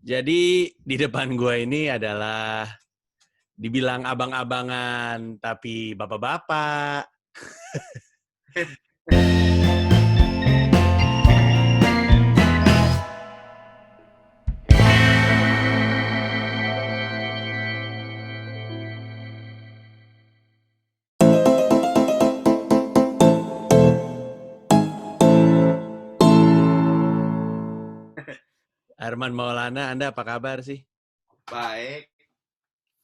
Jadi di depan gue ini adalah dibilang abang-abangan tapi bapak-bapak. Arman Maulana, Anda apa kabar sih? Baik.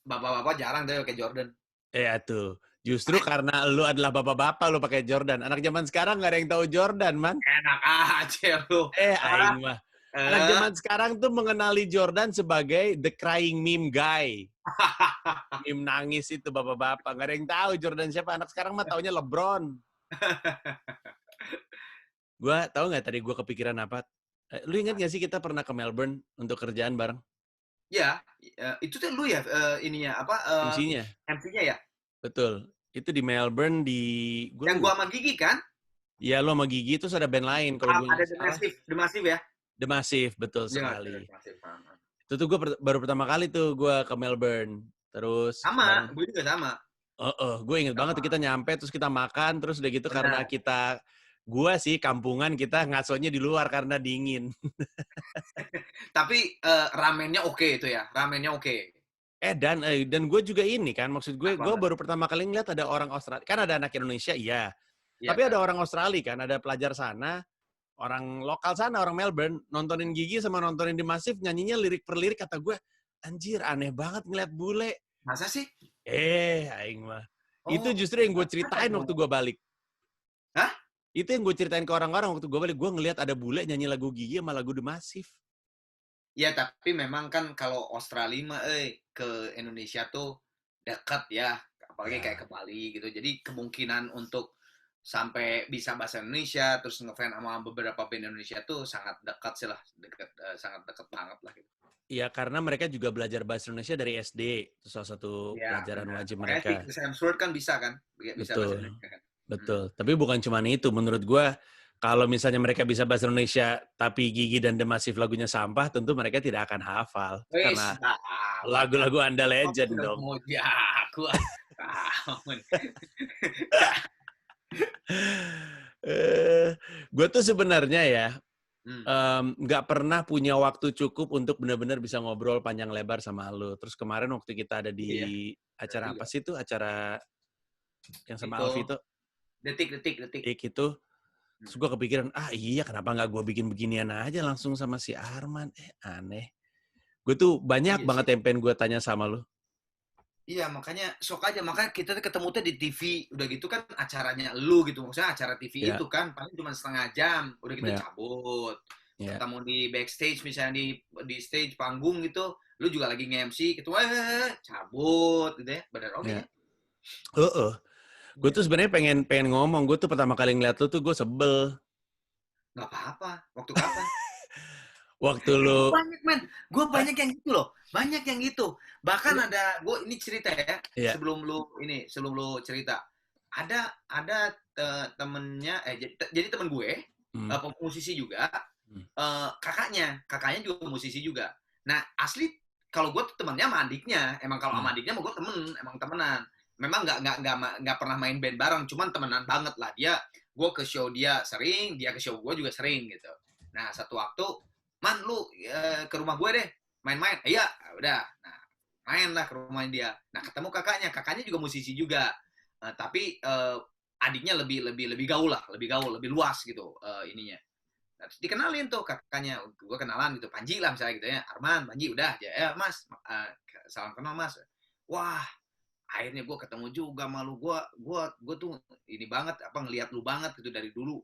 Bapak-bapak jarang deh pakai Jordan. Tuh. Justru karena lu adalah bapak-bapak lu pakai Jordan. Anak zaman sekarang nggak ada yang tahu Jordan, man. Enak aja lu. Aing mah. Anak Eh. zaman sekarang tuh mengenali Jordan sebagai the crying meme guy. Meme nangis itu bapak-bapak. Nggak ada yang tahu Jordan siapa. Anak sekarang mah taunya LeBron. Gua tahu nggak tadi gue kepikiran apa? Lu ingat nggak sih kita pernah ke Melbourne untuk kerjaan bareng? Ya, itu tuh lu ya ininya apa MC-nya. MC-nya ya? Betul. Itu di Melbourne di gue Yang gua lupa. sama Gigi kan? Ya lo sama Gigi terus ada band lain kalau gue Ada nggak salah. The Massive ya? The Massive, betul Iya, The sekali. Massive. Itu tuh gue baru pertama kali tuh gue ke Melbourne. Terus Sama, bareng. gue juga sama. Gue inget banget tuh Sama. kita nyampe terus kita makan terus udah gitu karena Benar. gue sih kampungan kita ngasonya di luar karena dingin. Tapi ramennya oke itu ya. Ramennya oke. Dan gue juga ini kan maksud gue Apa? baru pertama kali ngeliat ada orang Australia. Kan ada anak Indonesia, iya. Iya Tapi ada kan? orang Australia kan, ada pelajar sana, orang lokal sana, orang Melbourne, nontonin Gigi sama nontonin The Massive, nyanyinya lirik per lirik, kata gue, anjir aneh banget ngeliat bule. Masa sih? Aing mah. Itu Oh, justru yang gue ada ceritain dong. waktu gue balik. Hah? Itu yang gue ceritain ke orang-orang waktu gue balik. Gue ngeliat ada bule nyanyi lagu Gigi sama lagu The Massive. Ya, tapi memang kan kalau Australia mah ke Indonesia tuh dekat ya, apalagi kayak Ya. ke Bali gitu. Jadi kemungkinan untuk sampai bisa bahasa Indonesia terus ngefans sama beberapa band Indonesia tuh sangat dekat sih lah, sangat dekat banget lah gitu. Iya, karena mereka juga belajar bahasa Indonesia dari SD. Itu salah satu Ya, pelajaran benar. wajib Makanya mereka. Chris Hemsworth kan bisa kan, bisa bahasa Betul. Indonesia kan. Betul. Tapi bukan cuma itu. Menurut gue, kalau misalnya mereka bisa bahasa Indonesia, tapi Gigi dan The Massive lagunya sampah, tentu mereka tidak akan hafal. Wes, Karena awal kan. lagu-lagu Anda Kok legend sudah dong. mau jago. Tahun. Gue tuh sebenarnya ya, Hmm. nggak pernah punya waktu cukup untuk benar-benar bisa ngobrol panjang lebar sama lu. Terus kemarin waktu kita ada Iya, di benar acara juga. apa sih tuh? Acara yang sama Itu Alfito, detik. itu. Hmm. Terus gue kepikiran, iya kenapa nggak gue bikin beginian aja langsung sama si Arman. Aneh. Gue tuh banyak Iya sih. banget yang pengen gue tanya sama lu. Iya, makanya sok aja. Makanya kita tuh ketemu tuh di TV. Udah gitu kan acaranya lu gitu. Maksudnya acara TV Ya, itu kan paling cuma setengah jam. Udah gitu ya, cabut. ya, Ketemu di backstage misalnya di stage panggung gitu. Lu juga lagi nge-MC gitu. Cabut gitu ya. Bener oke ya. ya. Gue Iya. tuh sebenarnya pengen ngomong. Gue tuh pertama kali ngeliat lu tuh gue sebel. Nggak apa-apa. Waktu kapan? Waktu lu, Banyak men. Gue eh, banyak yang gitu loh. Banyak yang gitu. Bahkan lu, ada, gue ini cerita ya. ya, Sebelum lu cerita. Ada temennya, jadi temen gue, hmm, musisi juga, hmm, kakaknya juga musisi juga. Nah asli kalau gue tuh temennya sama adiknya, emang kalau hmm, sama adiknya mau gue emang temenan. Memang nggak pernah main band bareng, cuman temenan banget lah dia. Gue ke show dia sering, dia ke show gue juga sering gitu. Nah satu waktu, man lu ke rumah gue deh, main-main. Iya, udah. Nah main lah ke rumah dia. Nah ketemu kakaknya juga musisi juga. Tapi adiknya lebih gaul lah, lebih luas gitu ininya. Nah, terus dikenalin tuh kakaknya, gue kenalan gitu, Panji lah misalnya gitu ya, Arman, Panji udah aja, ya mas, salam kenal mas. Wah, akhirnya gue ketemu juga malu gue tuh ini banget apa ngelihat lu banget gitu dari dulu.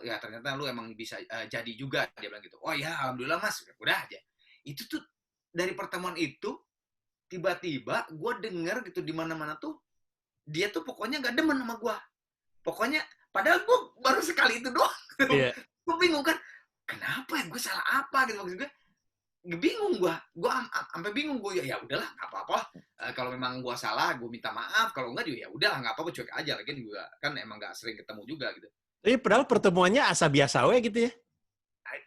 Ya ternyata lu emang bisa jadi juga, dia bilang gitu. Oh ya alhamdulillah mas, udah aja. Itu tuh dari pertemuan itu tiba-tiba gue denger gitu di mana-mana tuh dia tuh pokoknya nggak demen sama gue. Pokoknya padahal gue baru sekali itu doang. iya. Gue bingung kan, kenapa ya gue salah apa gitu maksud gue. Bingung gue sampai bingung gue ya udahlah nggak apa-apa. Kalau memang gue salah gue minta maaf, kalau enggak juga ya udahlah nggak apa-apa, cuek aja lagi juga kan emang nggak sering ketemu juga gitu. Tapi padahal pertemuannya asa biasa we gitu ya.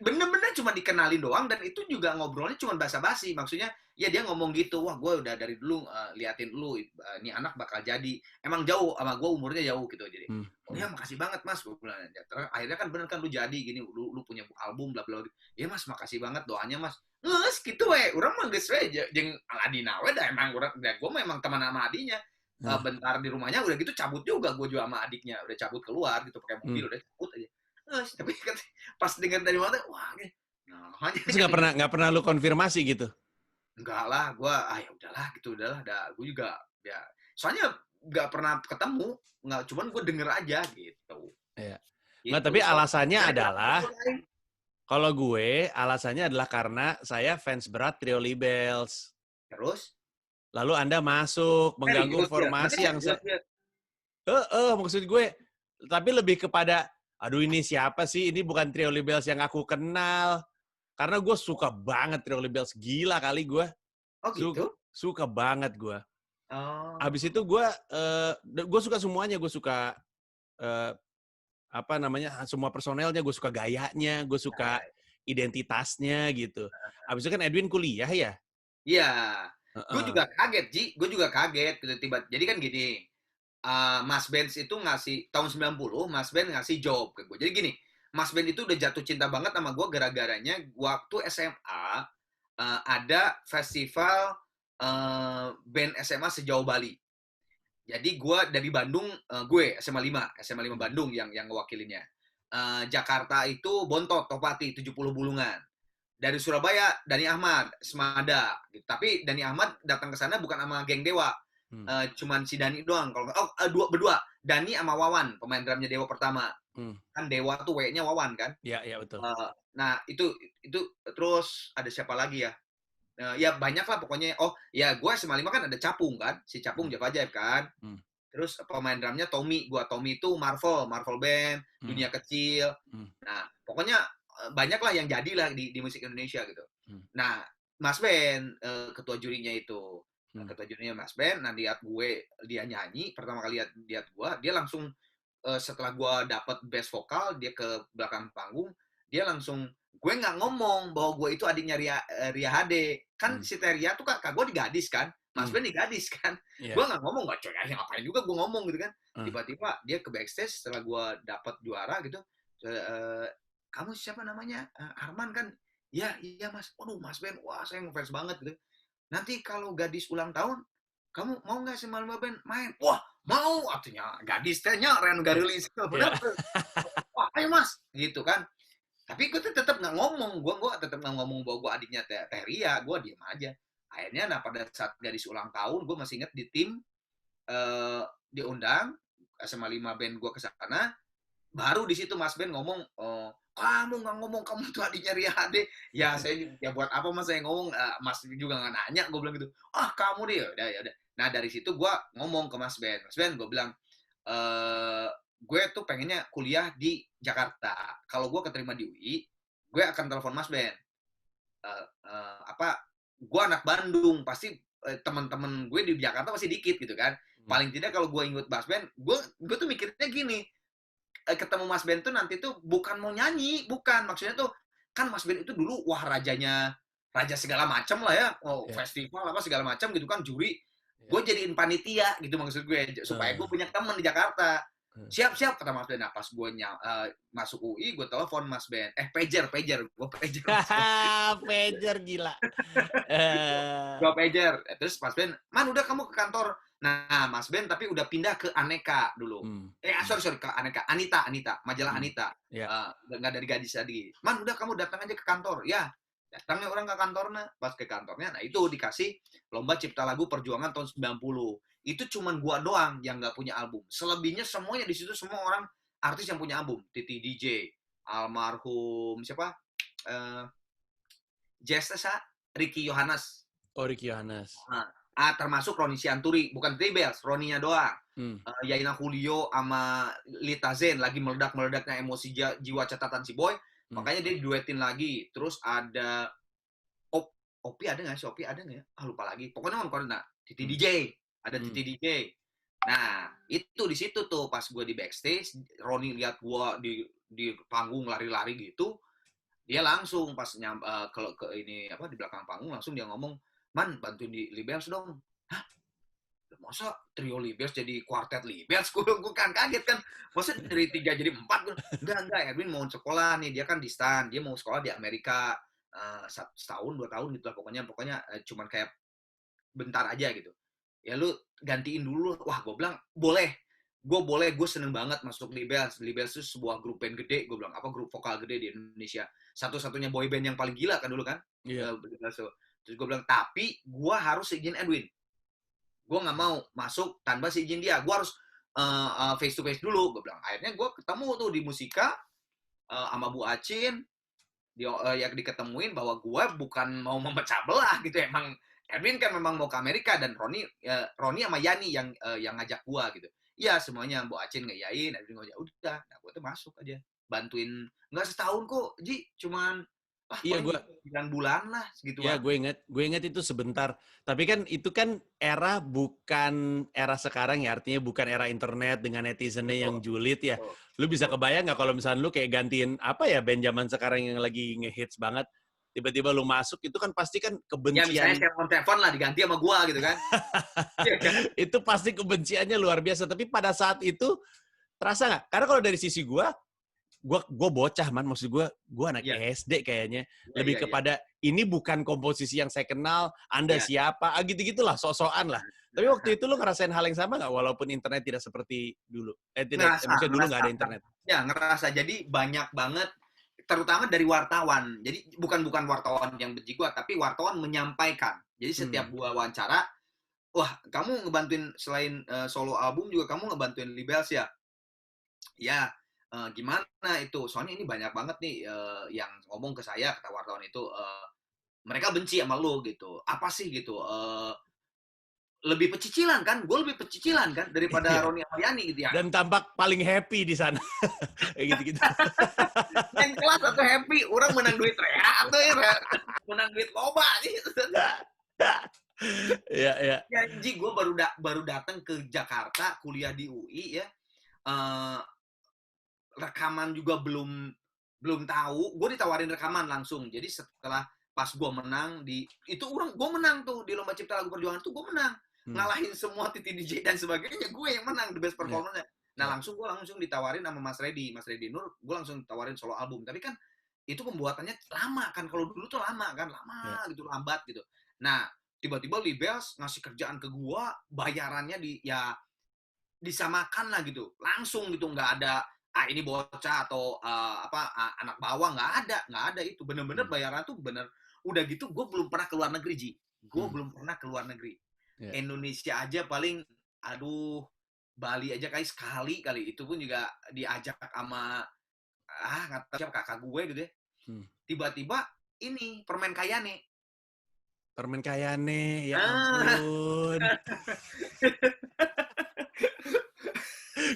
bener-bener cuma dikenalin doang, dan itu juga ngobrolnya cuma basa-basi. Maksudnya ya dia ngomong gitu, wah gue udah dari dulu liatin lu, ini anak bakal jadi, emang jauh sama gue umurnya jauh gitu. Jadi oh ya makasih banget mas, gue bilang. Terus akhirnya kan bener kan lu jadi gini, lu punya album bla bla. Ya mas makasih banget doanya mas. Nges gitu orang mah geus we jeung Aladina we dah, emang urang gue memang teman sama adinya. Bentar di rumahnya udah gitu cabut juga gue juga sama adiknya, udah cabut keluar gitu pakai mobil, udah cabut aja. Tapi kan pas dengar dari mana, wah, nah, Terus nggak pernah lu konfirmasi gitu? enggak lah, gue ya udahlah gitu, udahlah, gue juga ya, soalnya nggak pernah ketemu, nggak, cuman gue denger aja gitu. Iya. Nggak, Gitu. tapi So, alasannya dari adalah, kalau gue alasannya adalah karena saya fans berat Trio Libels. terus Lalu Anda masuk mengganggu serius ya, formasi yang serius ya. maksud gue, tapi lebih kepada, aduh ini siapa sih? Ini bukan Trio Libels yang aku kenal. Karena gue suka banget Trio Libels, gila kali gue. Oh gitu? Suka banget gue. Oh. Habis itu gue suka semuanya, gue suka apa namanya, semua personelnya, gue suka gayanya, gue suka identitasnya gitu. Habis itu kan Edwin kuliah ya? Iya. Gue Heeh. juga kaget, Ji. Gue juga kaget gitu tiba. Jadi kan gini, Mas Benz itu ngasih tahun 90, Mas Benz ngasih job ke gue. Jadi gini, Mas Benz itu udah jatuh cinta banget sama gue gara-garanya waktu SMA ada festival band SMA sejauh Bali. Jadi gue dari Bandung, gue SMA 5 Bandung yang ngewakilinnya. Jakarta itu Bontot, Topati, 70 Bulungan. Dari Surabaya, Dani Ahmad, Semada. Gitu. Tapi Dani Ahmad datang ke sana bukan sama geng Dewa. Cuman si Dani doang. Berdua. Dani sama Wawan, pemain drumnya Dewa pertama. Kan Dewa tuh W-nya Wawan kan. Iya betul. Nah itu terus ada siapa lagi ya? Ya banyak lah pokoknya. Oh ya gue SMA 5 kan ada Capung kan. Si Capung Java Ajaib kan. Terus pemain drumnya Tommy. Tommy itu Marvel Band, Dunia Kecil. Nah pokoknya banyak lah yang jadilah di musik Indonesia gitu. Nah Mas Ben ketua jurinya itu. Ketua jurinya Mas Ben. Nah lihat dia nyanyi. Pertama kali lihat gue, dia langsung setelah gue dapet best vokal, dia ke belakang panggung, dia langsung, gue nggak ngomong bahwa gue itu adiknya Ria Hade. Kan si Teria tuh kak gue di Gadis kan, Mas Ben di Gadis kan. Gue nggak ngomong, nggak coy, ngapain juga gue ngomong gitu kan. Tiba-tiba dia ke backstage setelah gue dapet juara gitu, kamu siapa namanya? Arman kan? Ya, iya mas. Waduh Mas Ben, wah saya ngefans banget gitu. Nanti kalau Gadis ulang tahun, kamu mau nggak sama band main? Wah, mau, artinya Gadis tehnya Ren Garulis. Bener. Wah, ayo mas, gitu kan. Tapi gue tetap nggak ngomong, gue tetap nggak ngomong bahwa gue adiknya Teria, gue diem aja. Akhirnya, nah pada saat Gadis ulang tahun, gue masih inget di tim diundang SMA 5 band gue ke sana, baru di situ Mas Ben ngomong, kamu nggak ngomong kamu tuh adiknya Ria Hade. Ya saya ya buat apa mas saya ngomong, Mas juga nggak nanya, gue bilang gitu. Kamu deh, ya udah. Nah dari situ gue ngomong ke Mas Ben, gue bilang, gue tuh pengennya kuliah di Jakarta. Kalau gue keterima di UI, gue akan telepon Mas Ben. Gue anak Bandung, pasti teman-teman gue di Jakarta pasti dikit gitu kan. Paling tidak kalau gue inget Mas Ben, gue tuh mikirnya gini, ketemu Mas Ben tuh nanti tuh bukan mau nyanyi, bukan. Maksudnya tuh, kan Mas Ben itu dulu, wah raja segala macam lah ya. Festival apa segala macam gitu kan, juri. Gue jadiin panitia gitu maksud gue, supaya gue punya teman di Jakarta. Siap, kata Mas Ben. Nah pas gue masuk UI, gue telepon Mas Ben. Pager. Gue pager. Pager gila. Gue pager. Terus Mas Ben, Man udah kamu ke kantor. Nah, Mas Ben tapi udah pindah ke Aneka dulu. Sorry, ke Aneka. Anita, majalah Anita. Nggak dari Gadis tadi. Man, udah kamu datang aja ke kantor. Ya, datangnya orang ke kantornya. Pas ke kantornya, nah itu dikasih lomba cipta lagu perjuangan tahun 90. Itu cuman gua doang yang nggak punya album. Selebihnya semuanya di situ semua orang artis yang punya album. Titi DJ, almarhum siapa? Jazz Ricky Yohanes. Oh, Ricky Yohanes. Termasuk Roni Sianturi, bukan Tribels, Roninya doang. Yaina Julio sama Lita Zen lagi meledak-meledaknya emosi jiwa catatan si Boy. Makanya dia duetin lagi. Terus ada Opi ada nggak sih? Opi ada nggak ya? Lupa lagi. Pokoknya Titi DJ. Ada Titi DJ. Nah, itu di situ tuh pas gue di backstage, Roni lihat gue di panggung lari-lari gitu. dia langsung pas kalau ke ini apa di belakang panggung langsung dia ngomong, "Man, bantuin di Libels dong." Hah? Masa trio Libels jadi kuartet Libels? Gue kan kaget kan. Masa dari 3 jadi 4? Enggak, Edwin mau sekolah nih, dia kan di stan, dia mau sekolah di Amerika setahun 2 tahun gitu lah pokoknya cuman kayak bentar aja gitu. Ya lu gantiin dulu. Wah, gue bilang boleh, gue seneng banget masuk Libels. Libels itu sebuah grup band gede, gue bilang apa grup vokal gede di Indonesia. Satu-satunya boy band yang paling gila kan dulu kan. Iya. Terus gue bilang tapi gue harus izin Edwin. Gue nggak mau masuk tanpa izin dia. Gue harus face to face dulu. Gue bilang. Akhirnya gue ketemu tuh di Musika sama Bu Acin. Yang diketemuin bahwa gue bukan mau memecah belah gitu. Emang Edwin kan memang mau ke Amerika dan Roni sama Yani yang ngajak gue gitu. Iya semuanya Bu Acin ngeyain, Edwin ngajak udah. Nah gue tuh masuk aja bantuin nggak setahun kok, Ji cuman Iya, paling gue 9 bulan lah ya segituan. gue inget itu sebentar. Tapi kan itu kan era bukan era sekarang ya, artinya bukan era internet dengan netizennya yang Betul, julid ya. betul, Lu bisa betul. kebayang nggak kalau misalnya lu kayak gantiin apa ya band zaman sekarang yang lagi ngehits banget, tiba-tiba lu masuk itu kan pasti kan Ya misalnya kebencian. telepon lah diganti sama gua gitu kan. Iya kan? Itu pasti kebenciannya luar biasa. Tapi pada saat itu terasa nggak? Karena kalau dari sisi gue bocah man, maksud gue anak Iya, SD kayaknya, iya, lebih iya, iya. kepada ini bukan komposisi yang saya kenal, Anda Iya. siapa, gitu-gitulah, sok-sokan lah. Tapi waktu itu lo ngerasain hal yang sama nggak, walaupun internet tidak seperti dulu? Ngerasa, Maksudnya dulu nggak ngerasa. ada internet. Ya, ngerasa. Jadi banyak banget terutama dari wartawan. Jadi bukan wartawan yang benci gua, tapi wartawan menyampaikan. Jadi setiap Hmm. gua wawancara, "Wah, kamu ngebantuin selain solo album juga kamu ngebantuin Libels ya?" Ya, gimana itu? Soalnya ini banyak banget nih yang ngomong ke saya kata wartawan itu mereka benci sama lu gitu. Apa sih gitu? Lebih pecicilan kan? Gue lebih pecicilan kan daripada Iya. Roni sama Yani gitu ya. Dan tampak paling happy di sana. Kayak gitu-gitu. Yang kelas atau happy, orang menang duit rea atau ya menang duit loba gitu. Iya, iya. Janji gue baru datang ke Jakarta kuliah di UI ya. Eh, rekaman juga belum tahu. Gue ditawarin rekaman langsung. Jadi setelah pas gue menang itu gue menang tuh di lomba cipta lagu perjuangan tuh gue menang. Hmm. Ngalahin semua Titi DJ dan sebagainya, gue yang menang the best Iya, performance. Nah iya. gue langsung ditawarin sama Mas Reddy Nur, gue langsung ditawarin solo album. Tapi kan itu pembuatannya lama kan, kalau dulu tuh lama kan, Iya. lama gitu, lambat gitu. Nah tiba-tiba Libels ngasih kerjaan ke gue, bayarannya disamakan lah gitu, langsung gitu, nggak ada ini bocah atau anak bawah, nggak ada itu, bener-bener Hmm. bayaran tuh bener. Udah gitu gue belum pernah keluar negeri, Ji. Gue Hmm. belum pernah keluar negeri. Iya. Indonesia aja paling, aduh, Bali aja sekali itu pun juga diajak sama nggak tahu siapa, kakak gue gitu ya. Hmm. Tiba-tiba ini permen kayane. Permen Kayane, ya Ah, ampun.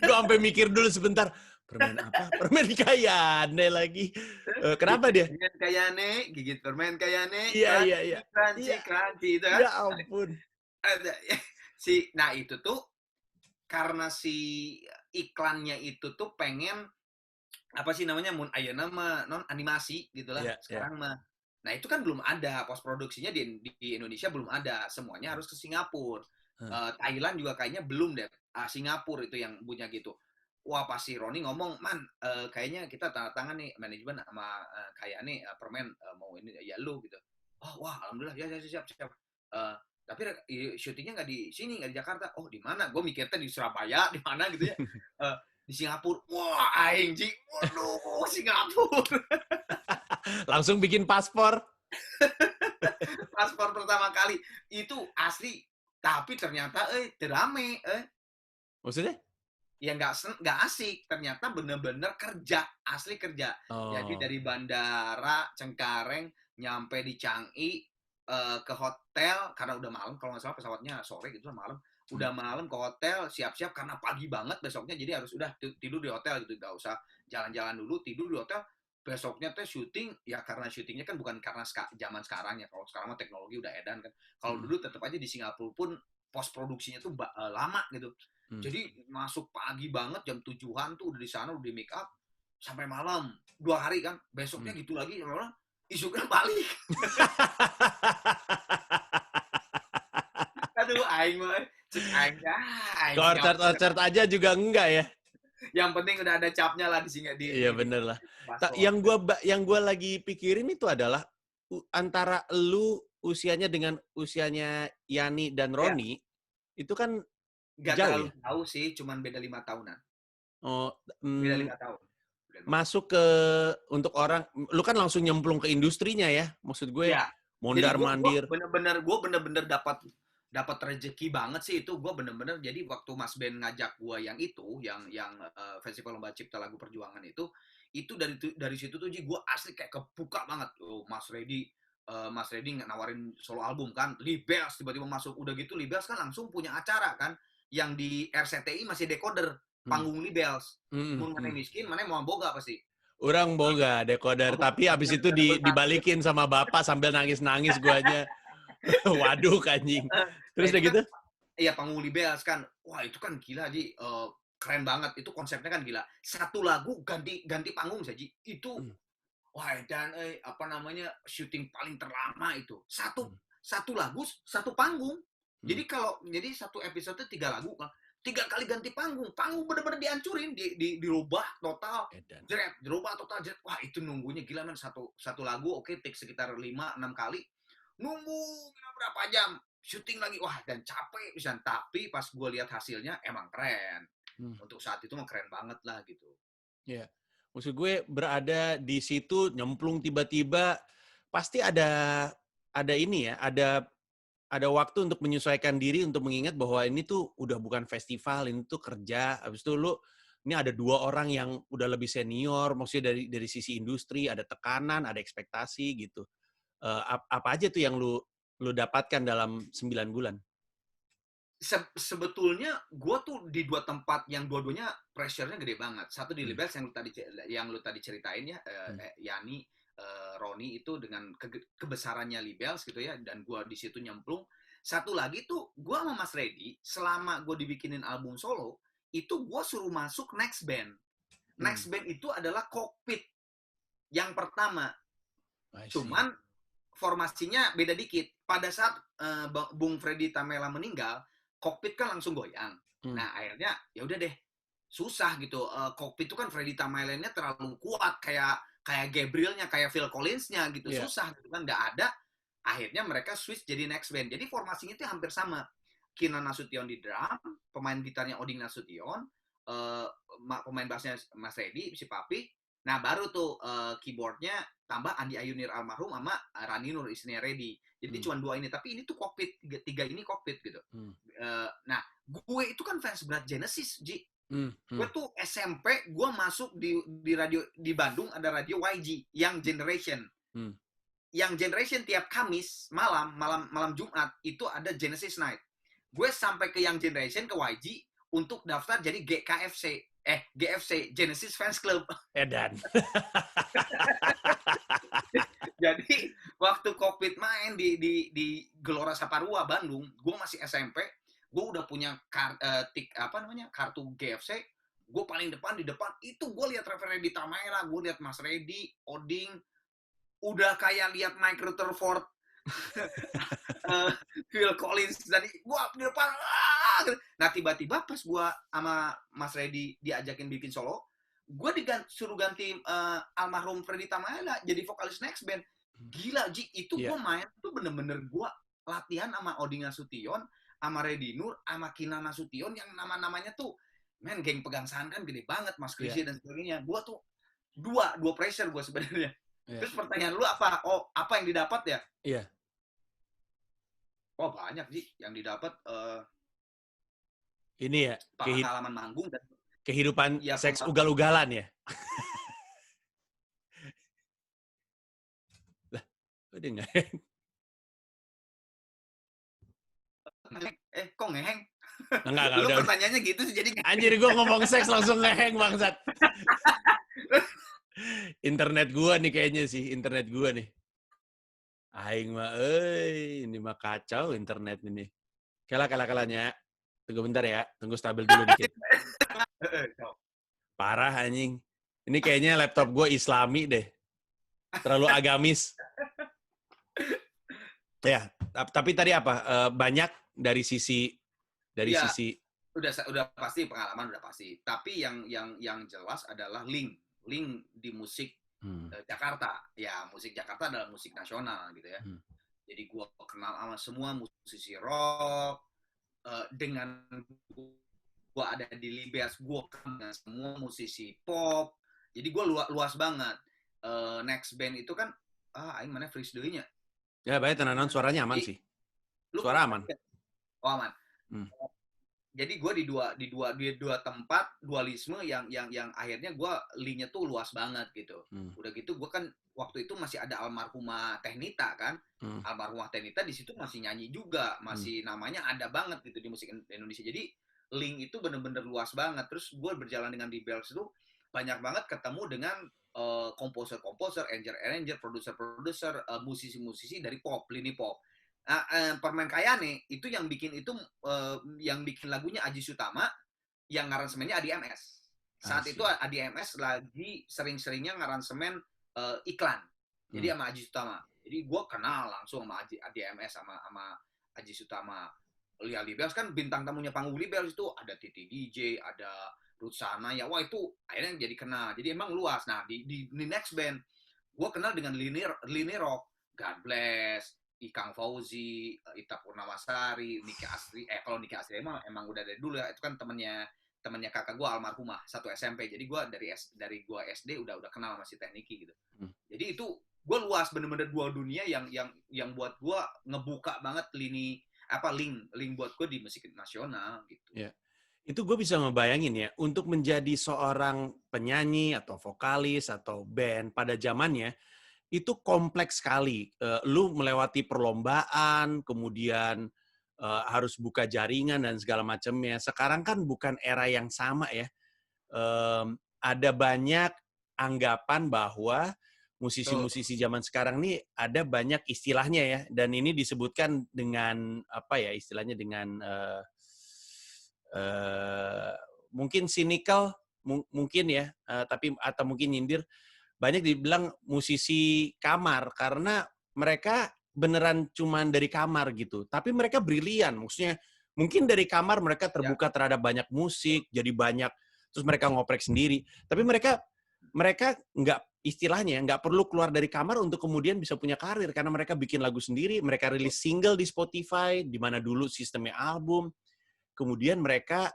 Gue sampai mikir dulu sebentar, permen apa? Permen Kayane lagi. Kenapa dia? permen kayane, gigit permen kayane, Iya, iya, iya. crunchy, crunchy, Iya, crunchy itu kan. ya ampun. Ada nah itu tuh karena si iklannya itu tuh pengen apa sih namanya mun ayeuna mah non animasi gitulah Iya, iya. sekarang mah. Nah itu kan belum ada post produksinya di Indonesia, belum ada, semuanya harus ke Singapura. Hah. Thailand juga kayaknya belum deh. Singapura itu yang punya gitu. Wah pasti Roni ngomong, man kayaknya kita tanda tangan nih manajemen sama kayak nih permen mau ini ya lu gitu. Oh wah alhamdulillah ya siap siap. Eh, tapi syutingnya nggak di sini, nggak di Jakarta. Oh di mana? Gue mikirnya di Surabaya, di mana gitu ya. Eh, di Singapura. Wah aing Ji, waduh Singapura. Langsung bikin paspor. Paspor pertama kali itu asli, tapi ternyata terame Maksudnya? ya nggak asik, ternyata bener-bener kerja, asli kerja. Jadi Oh. dari bandara Cengkareng nyampe di Changi ke hotel karena udah malam, kalau nggak salah pesawatnya sore gitu malam. Udah malam ke hotel, siap-siap karena pagi banget besoknya, jadi harus udah tidur di hotel gitu, nggak usah jalan-jalan dulu, tidur di hotel. Besoknya teh syuting, ya karena syutingnya kan bukan karena zaman sekarang ya, kalau sekarang mah teknologi udah edan kan. Kalau Hmm. dulu tetap aja di Singapura pun post produksinya tuh lama gitu. Hmm. Jadi masuk pagi banget jam 7-an tuh udah di sana, udah di make up. sampai malam 2 hari kan, besoknya gitu lagi sampai malam, isuknya balik. Aduh, aing mah cek aing aing siap. Orchard aja juga enggak ya. Yang penting udah ada capnya lah di sini Iya bener lah. paspor. Yang gua lagi pikirin itu adalah antara lu usianya dengan usianya Yani dan Ya, Roni itu kan nggak jauh terlalu ya. jauh sih, cuman beda 5 tahunan. Oh, Beda 5 tahun. Beda 5 tahun. masuk ke untuk orang, lu kan langsung nyemplung ke industrinya ya. Maksud gue Ya. Jadi mondar gua mandir. bener-bener dapat rezeki banget sih itu. Gua bener-bener jadi waktu Mas Ben ngajak gua yang itu, yang Festival Lomba Cipta Lagu Perjuangan itu dari situ tuh Ji gua asli kayak kebuka banget. Oh, Mas Reddy nawarin solo album kan, Libels tiba-tiba masuk. Udah gitu Libels kan langsung punya acara kan yang di RCTI masih decoder Hmm. panggung Libels. Hmm, Mun mana hmm. miskin, mana mau boga pasti. Orang boga decoder, tapi abis itu dibalikin sama bapak sambil nangis-nangis guanya. Waduh anjing. Nah Terus udah itu kan gitu? iya panggung Libels kan. Wah, itu kan gila Ji. Keren banget. Itu konsepnya kan gila. Satu lagu ganti panggung saja. Itu Hmm, wah dan apa namanya syuting paling terlama itu. Satu hmm, satu lagu satu panggung. hmm. Jadi satu episode 3 lagu kan. 3 kali ganti panggung. Panggung bener-bener dihancurin, dirubah total. Edan. Jeret, dirubah total jeret. Wah, itu nunggunya gila man satu lagu oke take sekitar 5-6 kali. Nunggu berapa jam syuting lagi, wah dan capek bisa. Tapi pas gue lihat hasilnya emang keren. Hmm. Untuk saat itu mah keren banget lah gitu. Ya, maksud gue berada di situ nyemplung tiba-tiba pasti ada ini ya, ada waktu untuk menyesuaikan diri untuk mengingat bahwa ini tuh udah bukan festival, ini tuh kerja. Habis itu lu ini ada 2 orang yang udah lebih senior, maksudnya dari sisi industri ada tekanan, ada ekspektasi gitu. Apa aja tuh yang lu dapatkan dalam 9 bulan? Sebetulnya gue tuh di 2 tempat yang dua-duanya pressure-nya gede banget. Satu di Hmm, Libels yang lu tadi ceritain ya, hmm, Yani, Roni itu dengan kebesarannya Libels gitu ya, dan gue di situ nyemplung. Satu lagi tuh gue sama Mas Reddy selama gue dibikinin album solo itu gue suruh masuk next band. hmm. Next band itu adalah Cockpit yang pertama. I see. Cuman formasinya beda dikit. Pada saat Bung Freddy Tamela meninggal, kokpit kan langsung goyang. Hmm, Nah, akhirnya ya udah deh, susah gitu. Kokpit itu kan Freddy Tamelanya terlalu kuat kayak Gabrielnya, kayak Phil Collinsnya gitu. yeah. Susah gitu kan, nggak ada. Akhirnya mereka switch jadi next band. Jadi formasinya itu hampir sama. Kinan Nasution di drum, pemain gitarnya Oding Nasution, uh, pemain bassnya Mas Reddy, si Papi. Nah, baru tuh keyboardnya tambah Andi Ayunir almarhum sama Rani Nur istrinya Reddy. Jadi Hmm, cuma 2 ini, tapi ini tuh kokpit, tiga ini kokpit gitu. hmm, Nah, gue itu kan fans berat Genesis, Ji. hmm, Gue hmm, tuh SMP, gue masuk di radio di Bandung ada radio YG, Young Generation. hmm. Young Generation tiap Kamis malam Jumat itu ada Genesis Night. Gue sampai ke Young Generation ke YG untuk daftar jadi GFC Genesis Fans Club. Edan. Jadi waktu COVID main di Gelora Saparua Bandung, gue masih SMP, gue udah punya kartu GFC, gue paling depan di depan itu gue lihat Reddy Tamera, gue lihat Mas Reddy, Oding, udah kayak lihat Mike Rutherford, Phil Collins tadi, gue di depan. Nah tiba-tiba pas gue sama Mas Reddy diajakin bikin solo, gue suruh ganti almarhum Freddy Tamela jadi vokalis next band. Gila Ji, itu Yeah. gue main tuh bener-bener gue latihan sama Oding Nasution, sama Reddy Nur, sama Kinan Nasution yang nama-namanya tuh men geng pegang saham kan gede banget, Mas Krisy dan sebagainya. Gue tuh dua pressure gue sebenarnya. Yeah. Terus pertanyaan lu apa? Oh, apa yang didapat ya? Iya. Oh banyak Ji yang didapat. Ini ya Pengalaman manggung dan kehidupan ya seks ugal-ugalan ya. Lah, udah nggak? Kok ngeheng? Enggak, Lu udah. pertanyaannya gitu sih jadi Anjir, gue ngomong seks langsung ngeheng bangsat. Internet gua nih kayaknya sih, internet gua nih. Aing mah, ini mah kacau internet ini. Kalahnya. Tunggu bentar ya, tunggu stabil dulu dikit. Parah anjing. Ini kayaknya laptop gue Islami deh. Terlalu agamis. Ya, tapi tadi apa? Banyak dari sisi Iya, udah pasti pengalaman udah pasti. Tapi yang jelas adalah link di musik Jakarta. Ya, musik Jakarta adalah musik nasional gitu ya. Jadi gue kenal sama semua musisi rock, dengan gue ada di Libes, gue kenal semua musisi pop. Jadi gue luas banget. Next band itu kan, aing mana freeze deunya. Ya, baik tenanan suaranya aman sih. Suara aman. Oh, aman. Jadi gue di dua tempat dualisme yang akhirnya gue linknya tuh luas banget gitu. Udah gitu gue kan waktu itu masih ada almarhumah Technita kan. Almarhumah Technita di situ masih nyanyi juga, masih namanya ada banget gitu di musik Indonesia. Jadi link itu bener-bener luas banget. Terus gue berjalan dengan di Bells itu banyak banget ketemu dengan komposer-komposer, arranger, produser-produser, musisi-musisi dari pop, lini pop. Permen Kaya nih itu yang bikin lagunya Aji Sutama, yang ngaransemennya Adi MS. Saat itu Adi MS lagi sering-seringnya ngaransemen iklan. Jadi sama Aji Sutama. Jadi gue kenal langsung sama Adi MS sama Aji Sutama. Lihat Libels kan bintang tamunya panggung Libels itu ada Titi DJ, ada Ruth Sanaya. Wah itu akhirnya jadi kenal. Jadi emang luas. Nah di next band gue kenal dengan lini rock, God Bless, Ikang Fauzi, Ita Purnamasari, Niki Astri. Kalau Niki Astri emang udah dari dulu ya. Itu kan temennya kakak gue almarhumah satu SMP. Jadi gue dari gue SD udah kenal sama si Tekniki gitu. Jadi itu gue luas bener-bener dua dunia yang buat gue ngebuka banget link buat gue di musik nasional gitu. Ya. Itu gue bisa ngebayangin ya, untuk menjadi seorang penyanyi atau vokalis atau band pada zamannya, itu kompleks sekali. Lu melewati perlombaan, kemudian harus buka jaringan dan segala macamnya. Sekarang kan bukan era yang sama ya. Ada banyak anggapan bahwa musisi-musisi zaman sekarang nih ada banyak istilahnya ya, dan ini disebutkan dengan apa ya istilahnya, dengan mungkin cynical, mungkin ya, tapi atau mungkin nyindir. Banyak dibilang musisi kamar karena mereka beneran cuman dari kamar gitu. Tapi mereka brilian, maksudnya mungkin dari kamar mereka terbuka terhadap banyak musik, jadi banyak, terus mereka ngoprek sendiri. Tapi mereka nggak, istilahnya nggak perlu keluar dari kamar untuk kemudian bisa punya karir, karena mereka bikin lagu sendiri, mereka rilis single di Spotify, di mana dulu sistemnya album. Kemudian mereka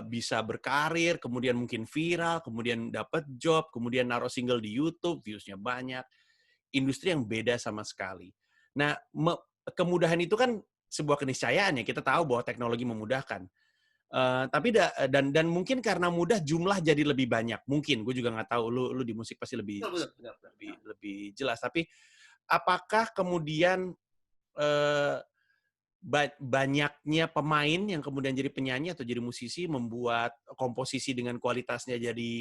bisa berkarir, kemudian mungkin viral, kemudian dapat job, kemudian naruh single di YouTube, views-nya banyak. Industri yang beda sama sekali. Nah, kemudahan itu kan sebuah keniscayaan ya. Kita tahu bahwa teknologi memudahkan. Tapi dan mungkin karena mudah jumlah jadi lebih banyak. Mungkin, gue juga nggak tahu. Lu di musik pasti lebih jelas. Tapi apakah kemudian banyaknya pemain yang kemudian jadi penyanyi atau jadi musisi membuat komposisi dengan kualitasnya jadi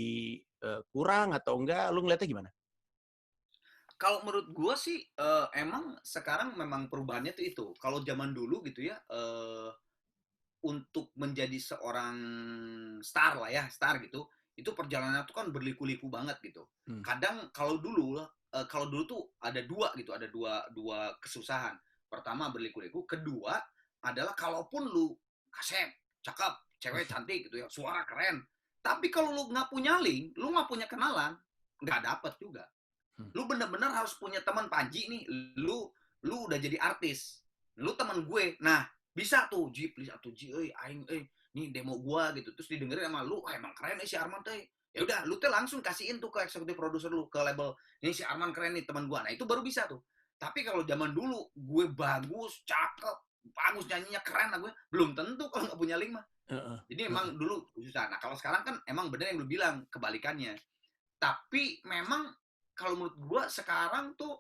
kurang atau enggak? Lu ngeliatnya gimana? Kalau menurut gue sih emang sekarang memang perubahannya tuh itu. Kalau zaman dulu gitu ya, untuk menjadi seorang star lah ya, star gitu, itu perjalanannya tuh kan berliku-liku banget gitu. Kadang kalau dulu tuh ada dua gitu, ada dua kesusahan. Pertama berliku-liku, kedua adalah kalaupun lu kasep, cakep, cewek cantik gitu ya, suara keren, tapi kalau lu nggak punya link, lu nggak punya kenalan, nggak dapet juga. Lu bener-bener harus punya teman. Panji nih, lu udah jadi artis, lu teman gue, nah bisa tuh Ji, please atuh Ji, aing nih demo gua gitu, terus didengerin sama lu, emang keren nih si Arman teh. Ya udah, lu tuh langsung kasihin tuh ke eksekutif produser lu, ke label, ini si Arman keren nih teman gua. Nah itu baru bisa tuh. Tapi kalau zaman dulu gue bagus, cakep, bagus nyanyinya keren lah gue, belum tentu kalau nggak punya link mah. Jadi emang dulu susah. Nah kalau sekarang kan emang bener yang lu bilang, kebalikannya. Tapi memang kalau menurut gue sekarang tuh